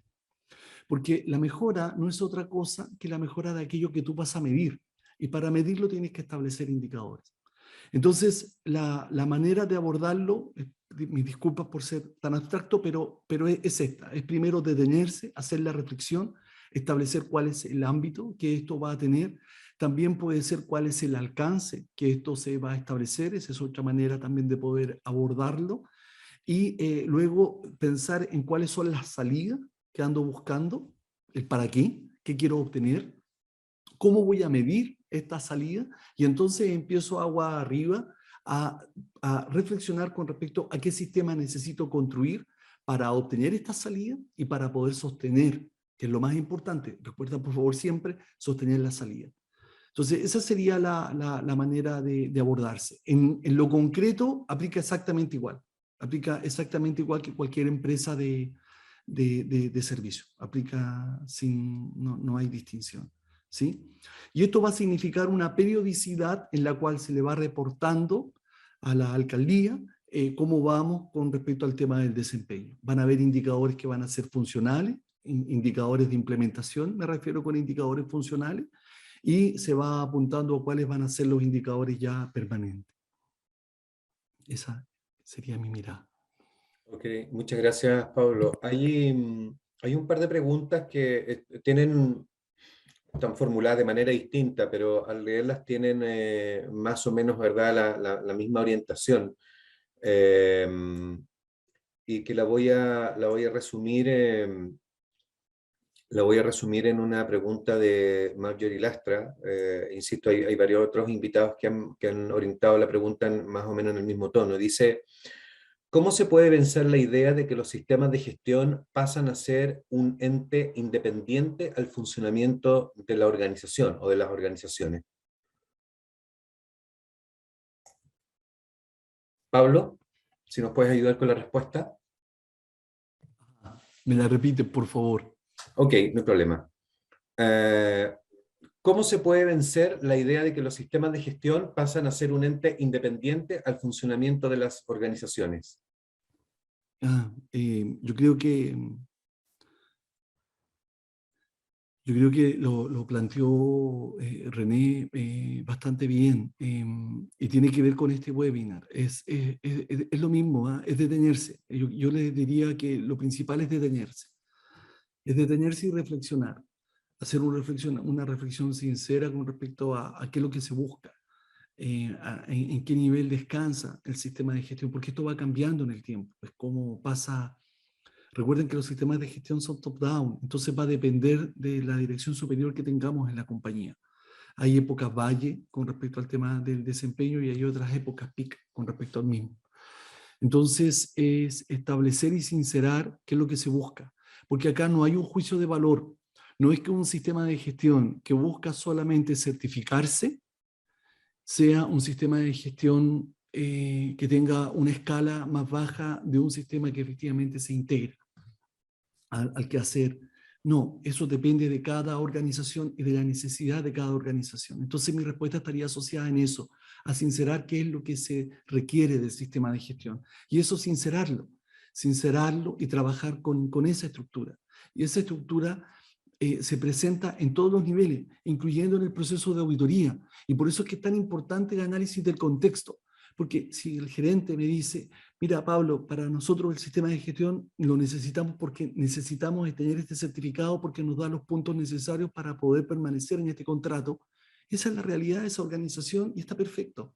Porque la mejora no es otra cosa que la mejora de aquello que tú vas a medir. Y para medirlo tienes que establecer indicadores. Entonces, la manera de abordarlo, mis disculpas por ser tan abstracto, pero es esta. Es primero detenerse, hacer la reflexión, establecer cuál es el ámbito que esto va a tener. También puede ser cuál es el alcance que esto se va a establecer. Esa es otra manera también de poder abordarlo. Y luego pensar en cuáles son las salidas que ando buscando, el para qué quiero obtener, cómo voy a medir esta salida, y entonces empiezo agua arriba a reflexionar con respecto a qué sistema necesito construir para obtener esta salida y para poder sostener, que es lo más importante. Recuerda, por favor, siempre sostener la salida. Entonces, esa sería la manera de abordarse. En lo concreto, aplica exactamente igual. Aplica exactamente igual que cualquier empresa de servicio. Aplica no hay distinción. ¿Sí? Y esto va a significar una periodicidad en la cual se le va reportando a la alcaldía cómo vamos con respecto al tema del desempeño. Van a haber indicadores que van a ser funcionales, indicadores de implementación, me refiero con indicadores funcionales, y se va apuntando a cuáles van a ser los indicadores ya permanentes. Esa sería mi mirada. Ok, muchas gracias, Pablo. Hay un par de preguntas que están formuladas de manera distinta, pero al leerlas tienen más o menos, ¿verdad?, la misma orientación. Y que la voy a resumir. La voy a resumir en una pregunta de Marjorie Lastra. Insisto, hay varios otros invitados que han orientado la pregunta más o menos en el mismo tono. Dice: ¿cómo se puede vencer la idea de que los sistemas de gestión pasan a ser un ente independiente al funcionamiento de la organización o de las organizaciones? Pablo, si nos puedes ayudar con la respuesta. ¿Me la repite, por favor? Ok, no hay problema. ¿Cómo se puede vencer la idea de que los sistemas de gestión pasan a ser un ente independiente al funcionamiento de las organizaciones? Yo creo que lo planteó René bastante bien, y tiene que ver con este webinar. Es lo mismo, ¿eh? Es detenerse. Yo les diría que lo principal es detenerse. Es detenerse y reflexionar. Hacer una reflexión sincera con respecto a qué es lo que se busca, en qué nivel descansa el sistema de gestión, porque esto va cambiando en el tiempo. Es como pasa. Recuerden que los sistemas de gestión son top-down, entonces va a depender de la dirección superior que tengamos en la compañía. Hay épocas valle con respecto al tema del desempeño y hay otras épocas peak con respecto al mismo. Entonces es establecer y sincerar qué es lo que se busca, porque acá no hay un juicio de valor. No es que un sistema de gestión que busca solamente certificarse sea un sistema de gestión que tenga una escala más baja de un sistema que efectivamente se integra al quehacer. No, eso depende de cada organización y de la necesidad de cada organización. Entonces mi respuesta estaría asociada en eso, a sincerar qué es lo que se requiere del sistema de gestión. Y eso sincerarlo y trabajar con esa estructura. Y esa estructura se presenta en todos los niveles, incluyendo en el proceso de auditoría. Y por eso es que es tan importante el análisis del contexto. Porque si el gerente me dice, mira, Pablo, para nosotros el sistema de gestión lo necesitamos porque necesitamos tener este certificado porque nos da los puntos necesarios para poder permanecer en este contrato, esa es la realidad de esa organización y está perfecto.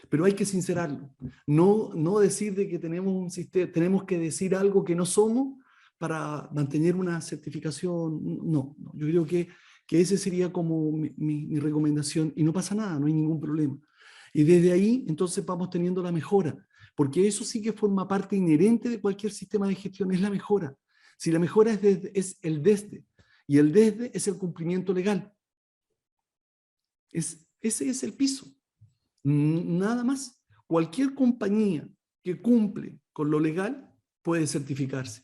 Pero hay que sincerarlo. No decir de que tenemos un sistema, tenemos que decir algo que no somos para mantener una certificación. No. Yo creo que ese sería como mi recomendación y no pasa nada, no hay ningún problema. Y desde ahí, entonces, vamos teniendo la mejora, porque eso sí que forma parte inherente de cualquier sistema de gestión, es la mejora. Si la mejora es el desde, y el desde es el cumplimiento legal. Ese es el piso. Nada más. Cualquier compañía que cumple con lo legal puede certificarse,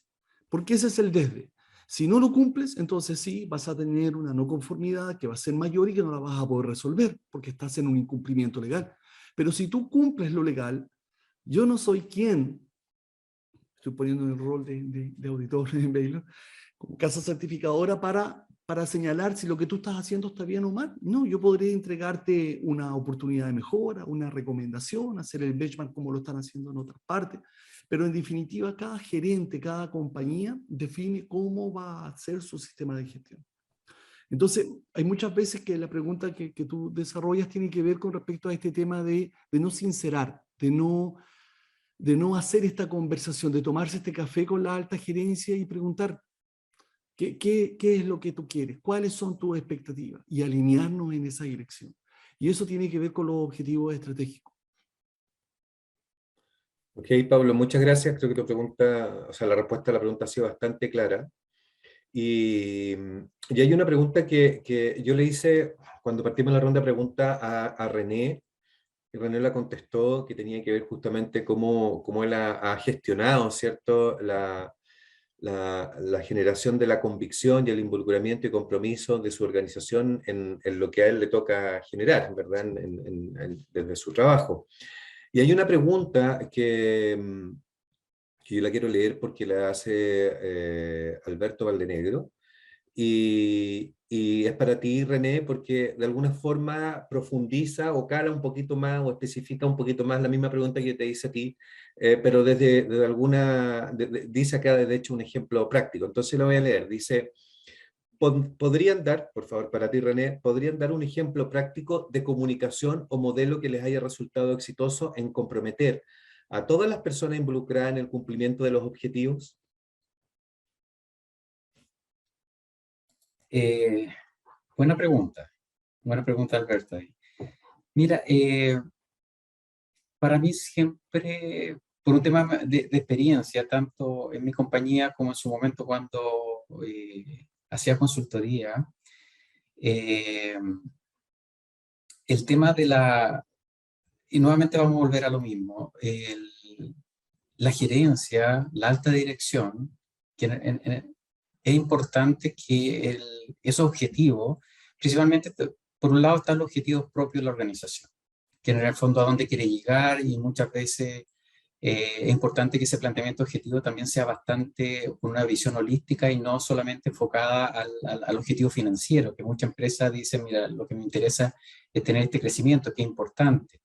porque ese es el desde. Si no lo cumples, entonces sí, vas a tener una no conformidad que va a ser mayor y que no la vas a poder resolver, porque estás en un incumplimiento legal. Pero si tú cumples lo legal, yo no soy quien estoy poniendo en el rol de auditor en Baylor, como casa certificadora para señalar si lo que tú estás haciendo está bien o mal. No, yo podría entregarte una oportunidad de mejora, una recomendación, hacer el benchmark como lo están haciendo en otras partes, pero en definitiva cada gerente, cada compañía define cómo va a ser su sistema de gestión. Entonces, hay muchas veces que la pregunta que tú desarrollas tiene que ver con respecto a este tema de no sincerar, de no hacer esta conversación, de tomarse este café con la alta gerencia y preguntar qué es lo que tú quieres, cuáles son tus expectativas y alinearnos en esa dirección. Y eso tiene que ver con los objetivos estratégicos. Ok, Pablo, muchas gracias. Creo que tu pregunta, o sea, la respuesta a la pregunta ha sido bastante clara. Y hay una pregunta que yo le hice cuando partimos la ronda de preguntas a René, y René la contestó, que tenía que ver justamente cómo él ha gestionado, ¿cierto?, la generación de la convicción y el involucramiento y compromiso de su organización en lo que a él le toca generar, ¿verdad?, desde su trabajo. Y hay una pregunta que yo la quiero leer porque la hace Alberto Valdenegro, y es para ti, René, porque de alguna forma profundiza o cala un poquito más o especifica un poquito más la misma pregunta que te hice a ti, pero desde dice acá de hecho un ejemplo práctico. Entonces lo voy a leer. Dice, ¿podrían dar, por favor, para ti, René, podrían dar un ejemplo práctico de comunicación o modelo que les haya resultado exitoso en comprometer a todas las personas involucradas en el cumplimiento de los objetivos? Buena pregunta, Alberto. Mira, para mí siempre, por un tema de experiencia, tanto en mi compañía como en su momento cuando hacía consultoría, el tema de y nuevamente vamos a volver a lo mismo, la gerencia, la alta dirección, que es importante que esos objetivos, principalmente, por un lado están los objetivos propios de la organización, que en el fondo a dónde quiere llegar, y muchas veces es importante que ese planteamiento objetivo también sea bastante con una visión holística y no solamente enfocada al objetivo financiero, que muchas empresas dicen, mira, lo que me interesa es tener este crecimiento, que es importante,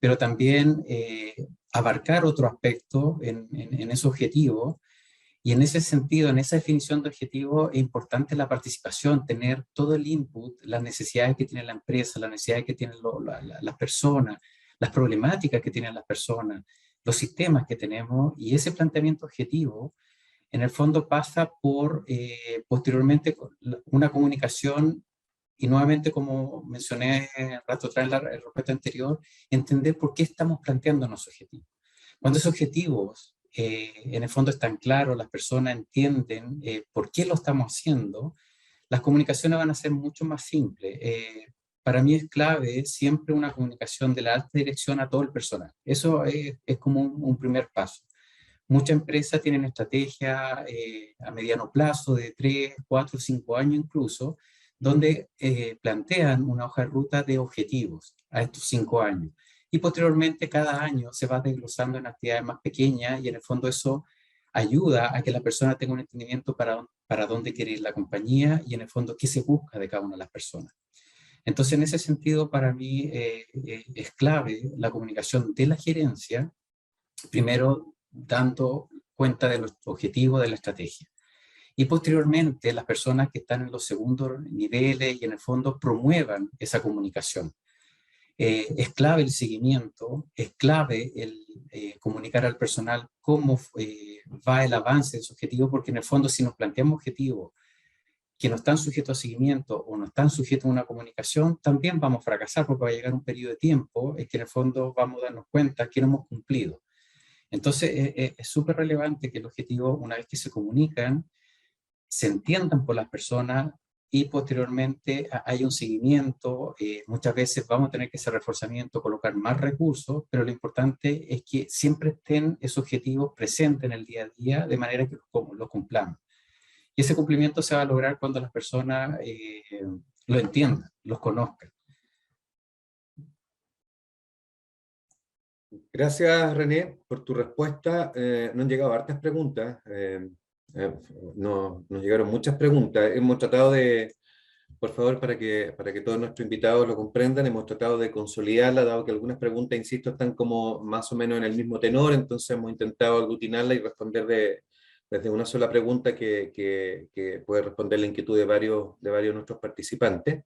pero también abarcar otro aspecto en ese objetivo. Y en ese sentido, en esa definición de objetivo, es importante la participación, tener todo el input, las necesidades que tiene la empresa, las necesidades que tienen las personas, las problemáticas que tienen las personas, los sistemas que tenemos, y ese planteamiento objetivo, en el fondo pasa por, posteriormente, una comunicación, y nuevamente, como mencioné rato atrás en la respuesta anterior, entender por qué estamos planteándonos objetivos. Cuando esos objetivos en el fondo están claros, las personas entienden por qué lo estamos haciendo, las comunicaciones van a ser mucho más simples. Para mí es clave siempre una comunicación de la alta dirección a todo el personal. Eso es como un primer paso. Muchas empresas tienen estrategias a mediano plazo de 3, 4, 5 años incluso, donde plantean una hoja de ruta de objetivos a estos 5 años. Y posteriormente cada año se va desglosando en actividades más pequeñas, y en el fondo eso ayuda a que la persona tenga un entendimiento para dónde quiere ir la compañía y en el fondo qué se busca de cada una de las personas. Entonces, en ese sentido, para mí es clave la comunicación de la gerencia, primero dando cuenta de los objetivos de la estrategia. Y posteriormente las personas que están en los segundos niveles y en el fondo promuevan esa comunicación. Es clave el seguimiento, es clave el comunicar al personal cómo va el avance de su objetivo, porque en el fondo si nos planteamos objetivos que no están sujetos a seguimiento o no están sujetos a una comunicación, también vamos a fracasar, porque va a llegar un periodo de tiempo en que en el fondo vamos a darnos cuenta que no hemos cumplido. Entonces es súper relevante que el objetivo, una vez que se comunican, se entiendan por las personas y posteriormente hay un seguimiento. Muchas veces vamos a tener que hacer reforzamiento, colocar más recursos, pero lo importante es que siempre estén esos objetivos presentes en el día a día, de manera que los cumplamos. Y ese cumplimiento se va a lograr cuando las personas lo entiendan, los conozcan. Gracias, René, por tu respuesta. Nos han llegado hartas preguntas. Nos llegaron muchas preguntas. Hemos tratado de, por favor, para que todos nuestros invitados lo comprendan, hemos tratado de consolidarla, dado que algunas preguntas, insisto, están como más o menos en el mismo tenor, entonces hemos intentado aglutinarla y responder desde una sola pregunta que puede responder la inquietud de varios de nuestros participantes.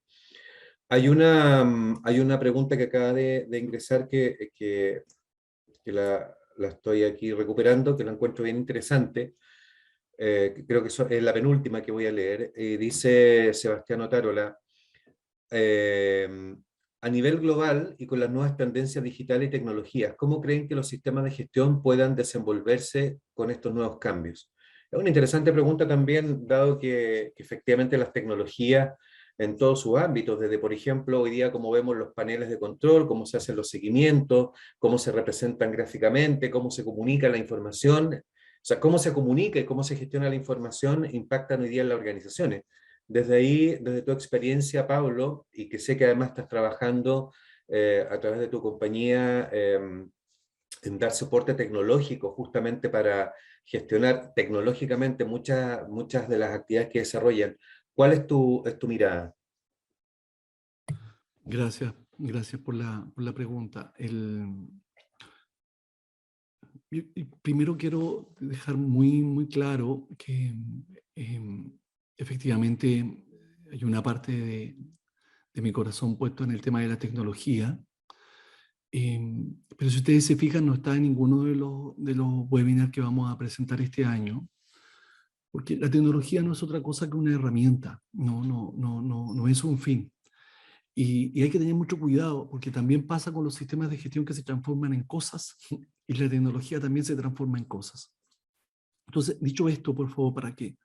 Hay una pregunta que acaba de ingresar que la estoy aquí recuperando, que la encuentro bien interesante. Creo que es la penúltima que voy a leer. Dice Sebastián Otárola, a nivel global y con las nuevas tendencias digitales y tecnologías, ¿cómo creen que los sistemas de gestión puedan desenvolverse con estos nuevos cambios? Es una interesante pregunta también, dado que efectivamente las tecnologías en todos sus ámbitos, desde, por ejemplo, hoy día cómo vemos los paneles de control, cómo se hacen los seguimientos, cómo se representan gráficamente, cómo se comunica la información, o sea, cómo se comunica y cómo se gestiona la información impactan hoy día en las organizaciones. Desde ahí, desde tu experiencia, Pablo, y que sé que además estás trabajando a través de tu compañía en dar soporte tecnológico justamente para gestionar tecnológicamente muchas de las actividades que desarrollan. ¿Cuál es tu mirada? Gracias por la pregunta. Primero quiero dejar muy claro que efectivamente hay una parte de mi corazón puesto en el tema de la tecnología, pero si ustedes se fijan no está en ninguno de los webinars que vamos a presentar este año, porque la tecnología no es otra cosa que una herramienta, no es un fin. Y hay que tener mucho cuidado, porque también pasa con los sistemas de gestión que se transforman en cosas, y la tecnología también se transforma en cosas. Entonces, dicho esto, por favor, ¿para qué?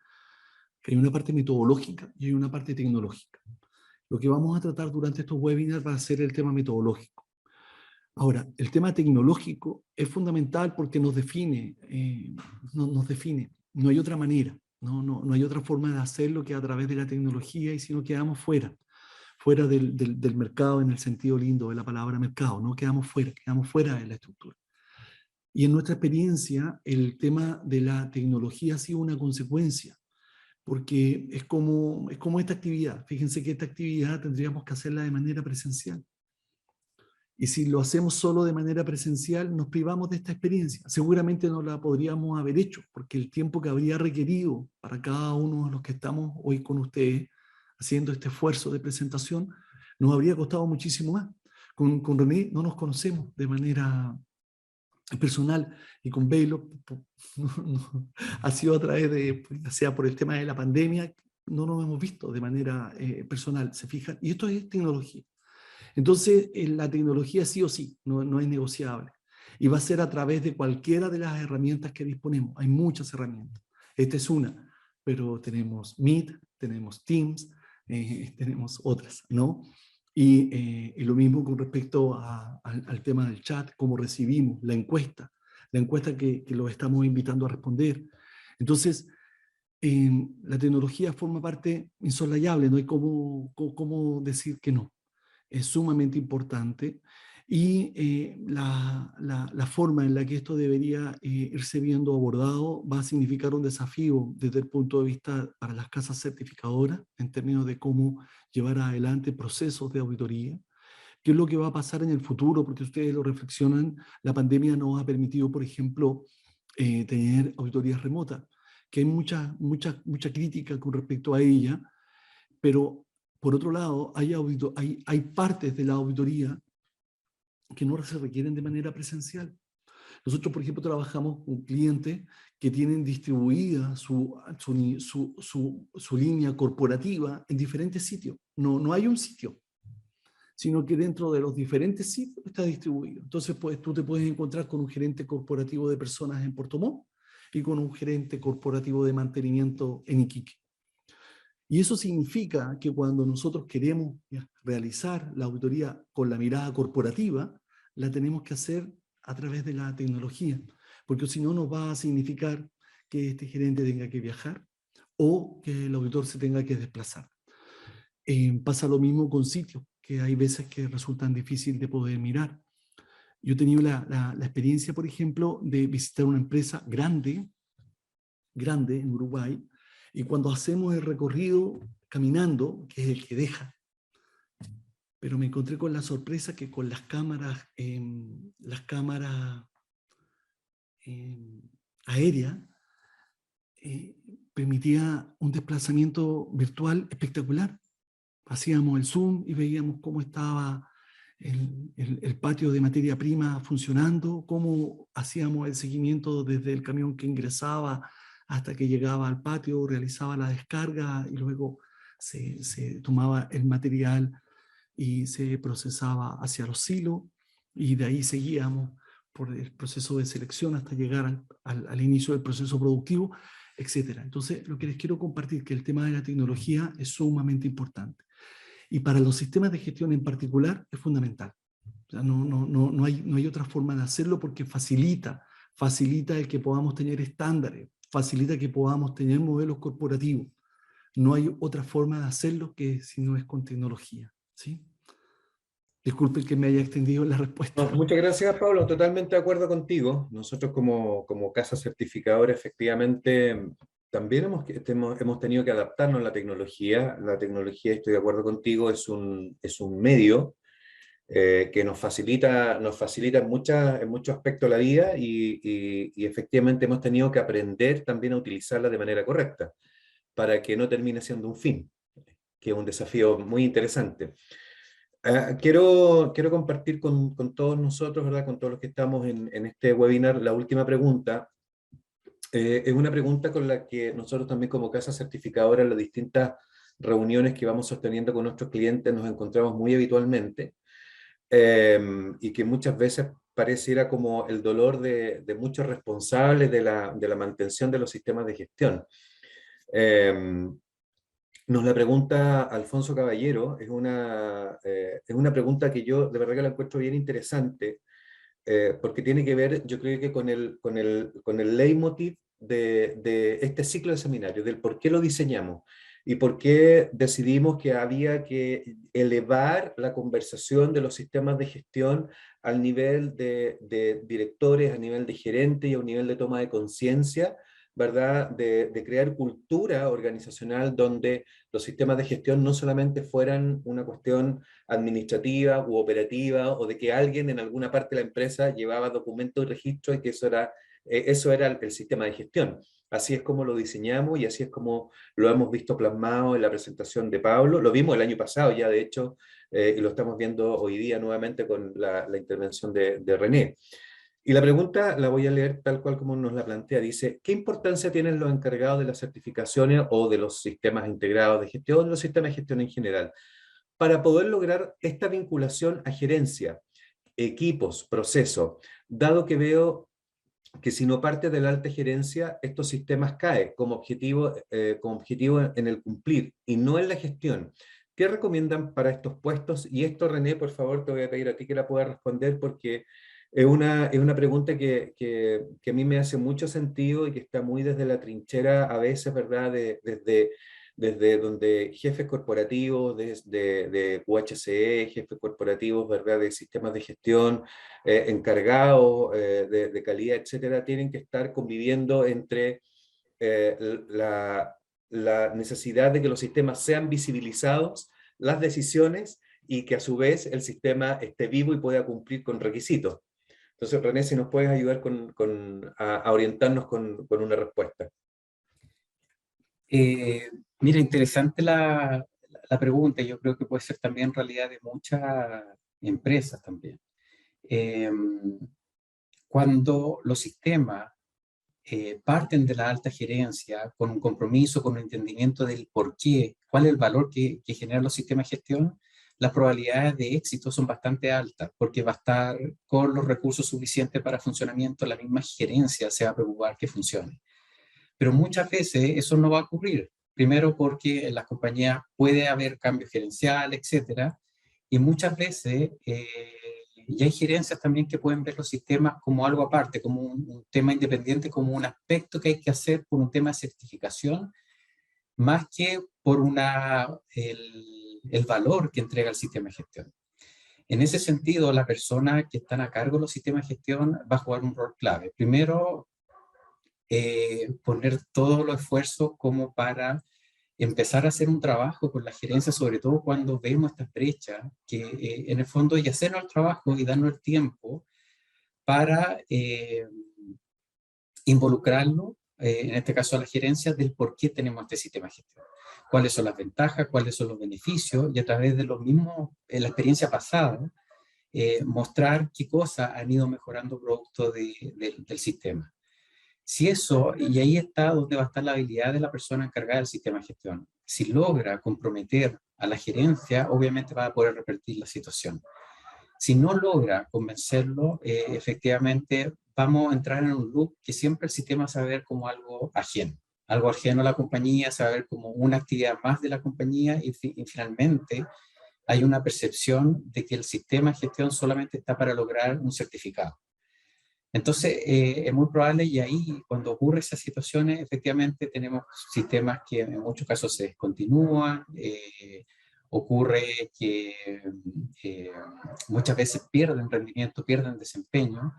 Que hay una parte metodológica y hay una parte tecnológica. Lo que vamos a tratar durante estos webinars va a ser el tema metodológico. Ahora, el tema tecnológico es fundamental porque nos define, nos define. No hay otra manera, no hay otra forma de hacerlo que a través de la tecnología, y si no quedamos fuera del mercado en el sentido lindo de la palabra mercado, no quedamos fuera de la estructura. Y en nuestra experiencia, el tema de la tecnología ha sido una consecuencia, porque es como esta actividad. Fíjense que esta actividad tendríamos que hacerla de manera presencial. Y si lo hacemos solo de manera presencial, nos privamos de esta experiencia. Seguramente no la podríamos haber hecho, porque el tiempo que habría requerido para cada uno de los que estamos hoy con ustedes, haciendo este esfuerzo de presentación, nos habría costado muchísimo más. Con René no nos conocemos de manera personal, y con Velo ha sido a través de, ya sea por el tema de la pandemia, no nos hemos visto de manera personal, ¿se fijan? Y esto es tecnología. Entonces, la tecnología sí o sí, no es negociable. Y va a ser a través de cualquiera de las herramientas que disponemos. Hay muchas herramientas. Esta es una, pero tenemos Meet, tenemos Teams, tenemos otras, ¿no? Y lo mismo con respecto al tema del chat, cómo recibimos la encuesta que los estamos invitando a responder. Entonces, la tecnología forma parte insoslayable, no hay cómo decir que no. Es sumamente importante, y la forma en la que esto debería irse viendo abordado va a significar un desafío desde el punto de vista para las casas certificadoras en términos de cómo llevar adelante procesos de auditoría. ¿Qué es lo que va a pasar en el futuro? Porque ustedes lo reflexionan, la pandemia nos ha permitido, por ejemplo, tener auditorías remotas, que hay mucha crítica con respecto a ella, pero por otro lado, hay partes de la auditoría que no se requieren de manera presencial. Nosotros, por ejemplo, trabajamos con clientes que tienen distribuida su línea corporativa en diferentes sitios. No hay un sitio, sino que dentro de los diferentes sitios está distribuido. Entonces, pues, tú te puedes encontrar con un gerente corporativo de personas en Puerto Montt y con un gerente corporativo de mantenimiento en Iquique. Y eso significa que cuando nosotros queremos realizar la auditoría con la mirada corporativa, la tenemos que hacer a través de la tecnología, porque si no nos va a significar que este gerente tenga que viajar o que el auditor se tenga que desplazar. Pasa lo mismo con sitios, que hay veces que resultan difíciles de poder mirar. Yo he tenido la experiencia, por ejemplo, de visitar una empresa grande en Uruguay, y cuando hacemos el recorrido caminando, que es el que deja, pero me encontré con la sorpresa que con las cámaras aéreas permitía un desplazamiento virtual espectacular. Hacíamos el zoom y veíamos cómo estaba el patio de materia prima funcionando, cómo hacíamos el seguimiento desde el camión que ingresaba hasta que llegaba al patio, realizaba la descarga y luego se tomaba el material y se procesaba hacia los silos, y de ahí seguíamos por el proceso de selección hasta llegar al inicio del proceso productivo, etc. Entonces, lo que les quiero compartir es que el tema de la tecnología es sumamente importante. Y para los sistemas de gestión en particular es fundamental. O sea, no hay otra forma de hacerlo, porque facilita el que podamos tener estándares, facilita que podamos tener modelos corporativos. No hay otra forma de hacerlo que si no es con tecnología, ¿sí? Disculpe que me haya extendido la respuesta. No, muchas gracias, Pablo. Totalmente de acuerdo contigo. Nosotros como casa certificadora, efectivamente, también hemos tenido que adaptarnos a la tecnología. La tecnología, estoy de acuerdo contigo, es un medio que nos facilita en muchos aspectos la vida, y efectivamente hemos tenido que aprender también a utilizarla de manera correcta para que no termine siendo un fin, que es un desafío muy interesante. Quiero compartir con todos nosotros, ¿verdad? Con todos los que estamos en este webinar, la última pregunta. Es una pregunta con la que nosotros también como casa certificadora en las distintas reuniones que vamos sosteniendo con nuestros clientes nos encontramos muy habitualmente, y que muchas veces pareciera como el dolor de muchos responsables de la mantención de los sistemas de gestión. Nos la pregunta Alfonso Caballero, es una pregunta que yo de verdad que la encuentro bien interesante, porque tiene que ver, yo creo que con el leitmotiv de este ciclo de seminarios, del por qué lo diseñamos y por qué decidimos que había que elevar la conversación de los sistemas de gestión al nivel de directores, a nivel de gerentes y a un nivel de toma de conciencia, ¿verdad? De crear cultura organizacional donde los sistemas de gestión no solamente fueran una cuestión administrativa u operativa, o de que alguien en alguna parte de la empresa llevaba documentos y registros y que eso era el sistema de gestión. Así es como lo diseñamos y así es como lo hemos visto plasmado en la presentación de Pablo. Lo vimos el año pasado ya, de hecho, y lo estamos viendo hoy día nuevamente con la intervención de René. Y la pregunta la voy a leer tal cual como nos la plantea. Dice, ¿qué importancia tienen los encargados de las certificaciones o de los sistemas integrados de gestión, de los sistemas de gestión en general, para poder lograr esta vinculación a gerencia, equipos, procesos, dado que veo que si no parte de la alta gerencia, estos sistemas caen como objetivo en el cumplir y no en la gestión? ¿Qué recomiendan para estos puestos? Y esto, René, por favor, te voy a pedir a ti que la puedas responder, porque es una pregunta que a mí me hace mucho sentido y que está muy desde la trinchera a veces, ¿verdad? Desde donde jefes corporativos, de UHCE, jefes corporativos, ¿verdad? De sistemas de gestión, encargados de calidad, etcétera, tienen que estar conviviendo entre la necesidad de que los sistemas sean visibilizados, las decisiones, y que a su vez el sistema esté vivo y pueda cumplir con requisitos. Entonces, René, si nos puedes ayudar a orientarnos con una respuesta. Mira, interesante la pregunta. Yo creo que puede ser también realidad de muchas empresas también. Cuando los sistemas parten de la alta gerencia con un compromiso, con un entendimiento del por qué, cuál es el valor que generan los sistemas de gestión, las probabilidades de éxito son bastante altas, porque va a estar con los recursos suficientes para funcionamiento, la misma gerencia se va a preocupar que funcione. Pero muchas veces eso no va a ocurrir. Primero porque en las compañías puede haber cambios gerenciales, etcétera, y muchas veces y hay gerencias también que pueden ver los sistemas como algo aparte, como un tema independiente, como un aspecto que hay que hacer por un tema de certificación, más que por el valor que entrega el sistema de gestión. En ese sentido, la persona que están a cargo de los sistemas de gestión va a jugar un rol clave. Primero, poner todos los esfuerzos como para empezar a hacer un trabajo con la gerencia, sobre todo cuando vemos estas brechas, que en el fondo y hacernos el trabajo y darnos el tiempo para involucrarlo, en este caso a la gerencia, del por qué tenemos este sistema de gestión. Cuáles son las ventajas, cuáles son los beneficios, y a través de los mismos, la experiencia pasada, mostrar qué cosas han ido mejorando producto del sistema. Si eso, y ahí está donde va a estar la habilidad de la persona encargada del sistema de gestión. Si logra comprometer a la gerencia, obviamente va a poder revertir la situación. Si no logra convencerlo, efectivamente vamos a entrar en un loop que siempre el sistema se va a ver como algo ajeno a la compañía, se va a ver como una actividad más de la compañía y finalmente hay una percepción de que el sistema de gestión solamente está para lograr un certificado. Entonces, es muy probable, y ahí cuando ocurre esas situaciones, efectivamente tenemos sistemas que en muchos casos se descontinúan, ocurre que muchas veces pierden rendimiento, pierden desempeño.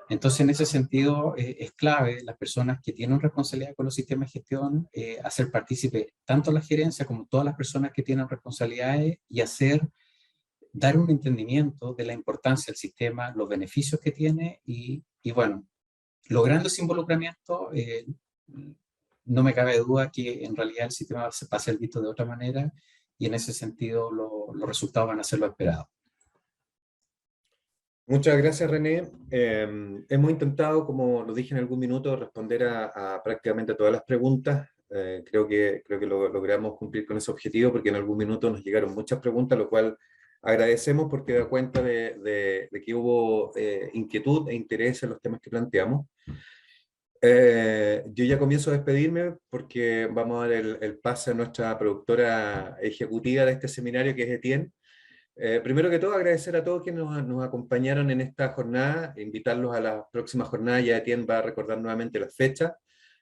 Entonces, en ese sentido, es clave las personas que tienen responsabilidad con los sistemas de gestión, hacer partícipe tanto la gerencia como todas las personas que tienen responsabilidades y dar un entendimiento de la importancia del sistema, los beneficios que tiene y bueno, logrando ese involucramiento, no me cabe duda que en realidad el sistema va a ser visto de otra manera y en ese sentido los resultados van a ser lo esperado. Muchas gracias, René. Hemos intentado, como lo dije en algún minuto, responder a prácticamente todas las preguntas. Creo que logramos cumplir con ese objetivo porque en algún minuto nos llegaron muchas preguntas, lo cual agradecemos porque da cuenta de que hubo inquietud e interés en los temas que planteamos. Yo ya comienzo a despedirme porque vamos a dar el pase a nuestra productora ejecutiva de este seminario, que es Etienne. Primero que todo, agradecer a todos quienes nos acompañaron en esta jornada, invitarlos a la próxima jornada. Ya Etienne va a recordar nuevamente las fechas,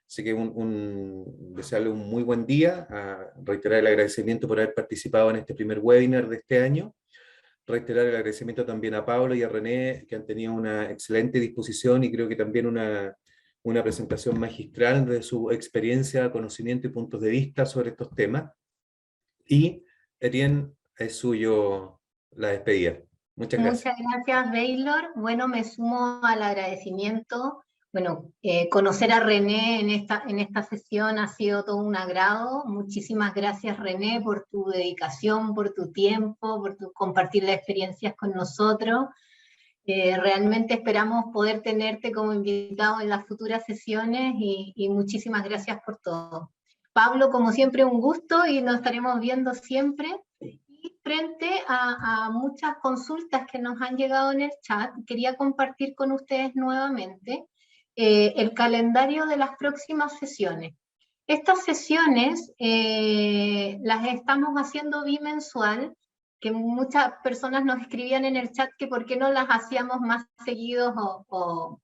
así que desearle un muy buen día, reiterar el agradecimiento por haber participado en este primer webinar de este año, reiterar el agradecimiento también a Pablo y a René, que han tenido una excelente disposición y creo que también una presentación magistral de su experiencia, conocimiento y puntos de vista sobre estos temas. Y Etienne, es suyo la despedida. Muchas gracias. Muchas gracias, Baylor. Bueno, me sumo al agradecimiento. Bueno, conocer a René en esta sesión ha sido todo un agrado. Muchísimas gracias, René, por tu dedicación, por tu tiempo, por compartir las experiencias con nosotros. Realmente esperamos poder tenerte como invitado en las futuras sesiones y muchísimas gracias por todo. Pablo, como siempre, un gusto y nos estaremos viendo siempre. Y frente a muchas consultas que nos han llegado en el chat, quería compartir con ustedes nuevamente el calendario de las próximas sesiones. Estas sesiones las estamos haciendo bimensual, que muchas personas nos escribían en el chat que por qué no las hacíamos más seguidos o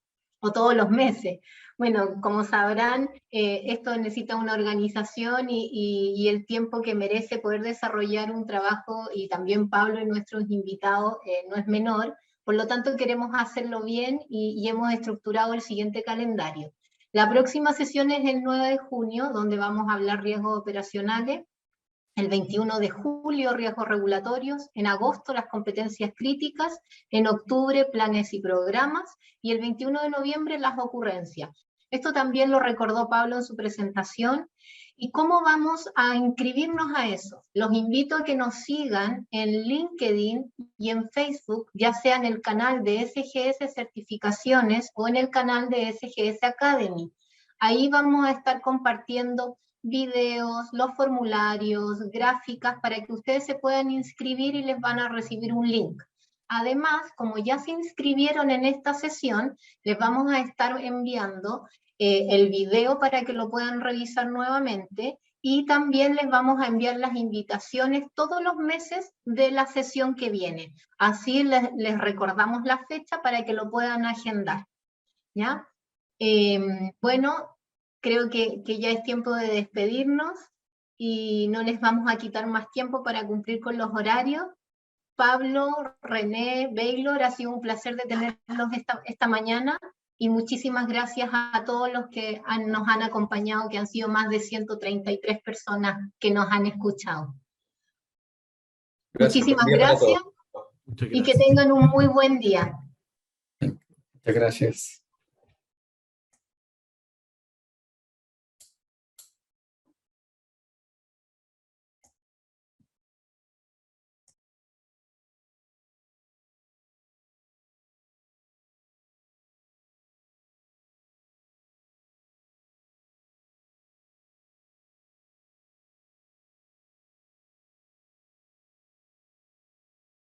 todos los meses. Bueno, como sabrán, esto necesita una organización y el tiempo que merece poder desarrollar un trabajo, y también Pablo y nuestros invitados no es menor, por lo tanto queremos hacerlo bien y hemos estructurado el siguiente calendario. La próxima sesión es el 9 de junio, donde vamos a hablar riesgos operacionales. El 21 de julio, riesgos regulatorios. En agosto, las competencias críticas. En octubre, planes y programas. Y el 21 de noviembre, las ocurrencias. Esto también lo recordó Pablo en su presentación. ¿Y cómo vamos a inscribirnos a eso? Los invito a que nos sigan en LinkedIn y en Facebook, ya sea en el canal de SGS Certificaciones o en el canal de SGS Academy. Ahí vamos a estar compartiendo videos, los formularios, gráficas, para que ustedes se puedan inscribir y les van a recibir un link. Además, como ya se inscribieron en esta sesión, les vamos a estar enviando el video para que lo puedan revisar nuevamente, y también les vamos a enviar las invitaciones todos los meses de la sesión que viene. Así les recordamos la fecha para que lo puedan agendar, ¿ya? Bueno, creo que ya es tiempo de despedirnos y no les vamos a quitar más tiempo para cumplir con los horarios. Pablo, René, Baylor, ha sido un placer de tenerlos esta mañana, y muchísimas gracias a todos los que nos han acompañado, que han sido más de 133 personas que nos han escuchado. Muchísimas gracias, Muchas y que gracias. tengan un muy buen día. Muchas gracias.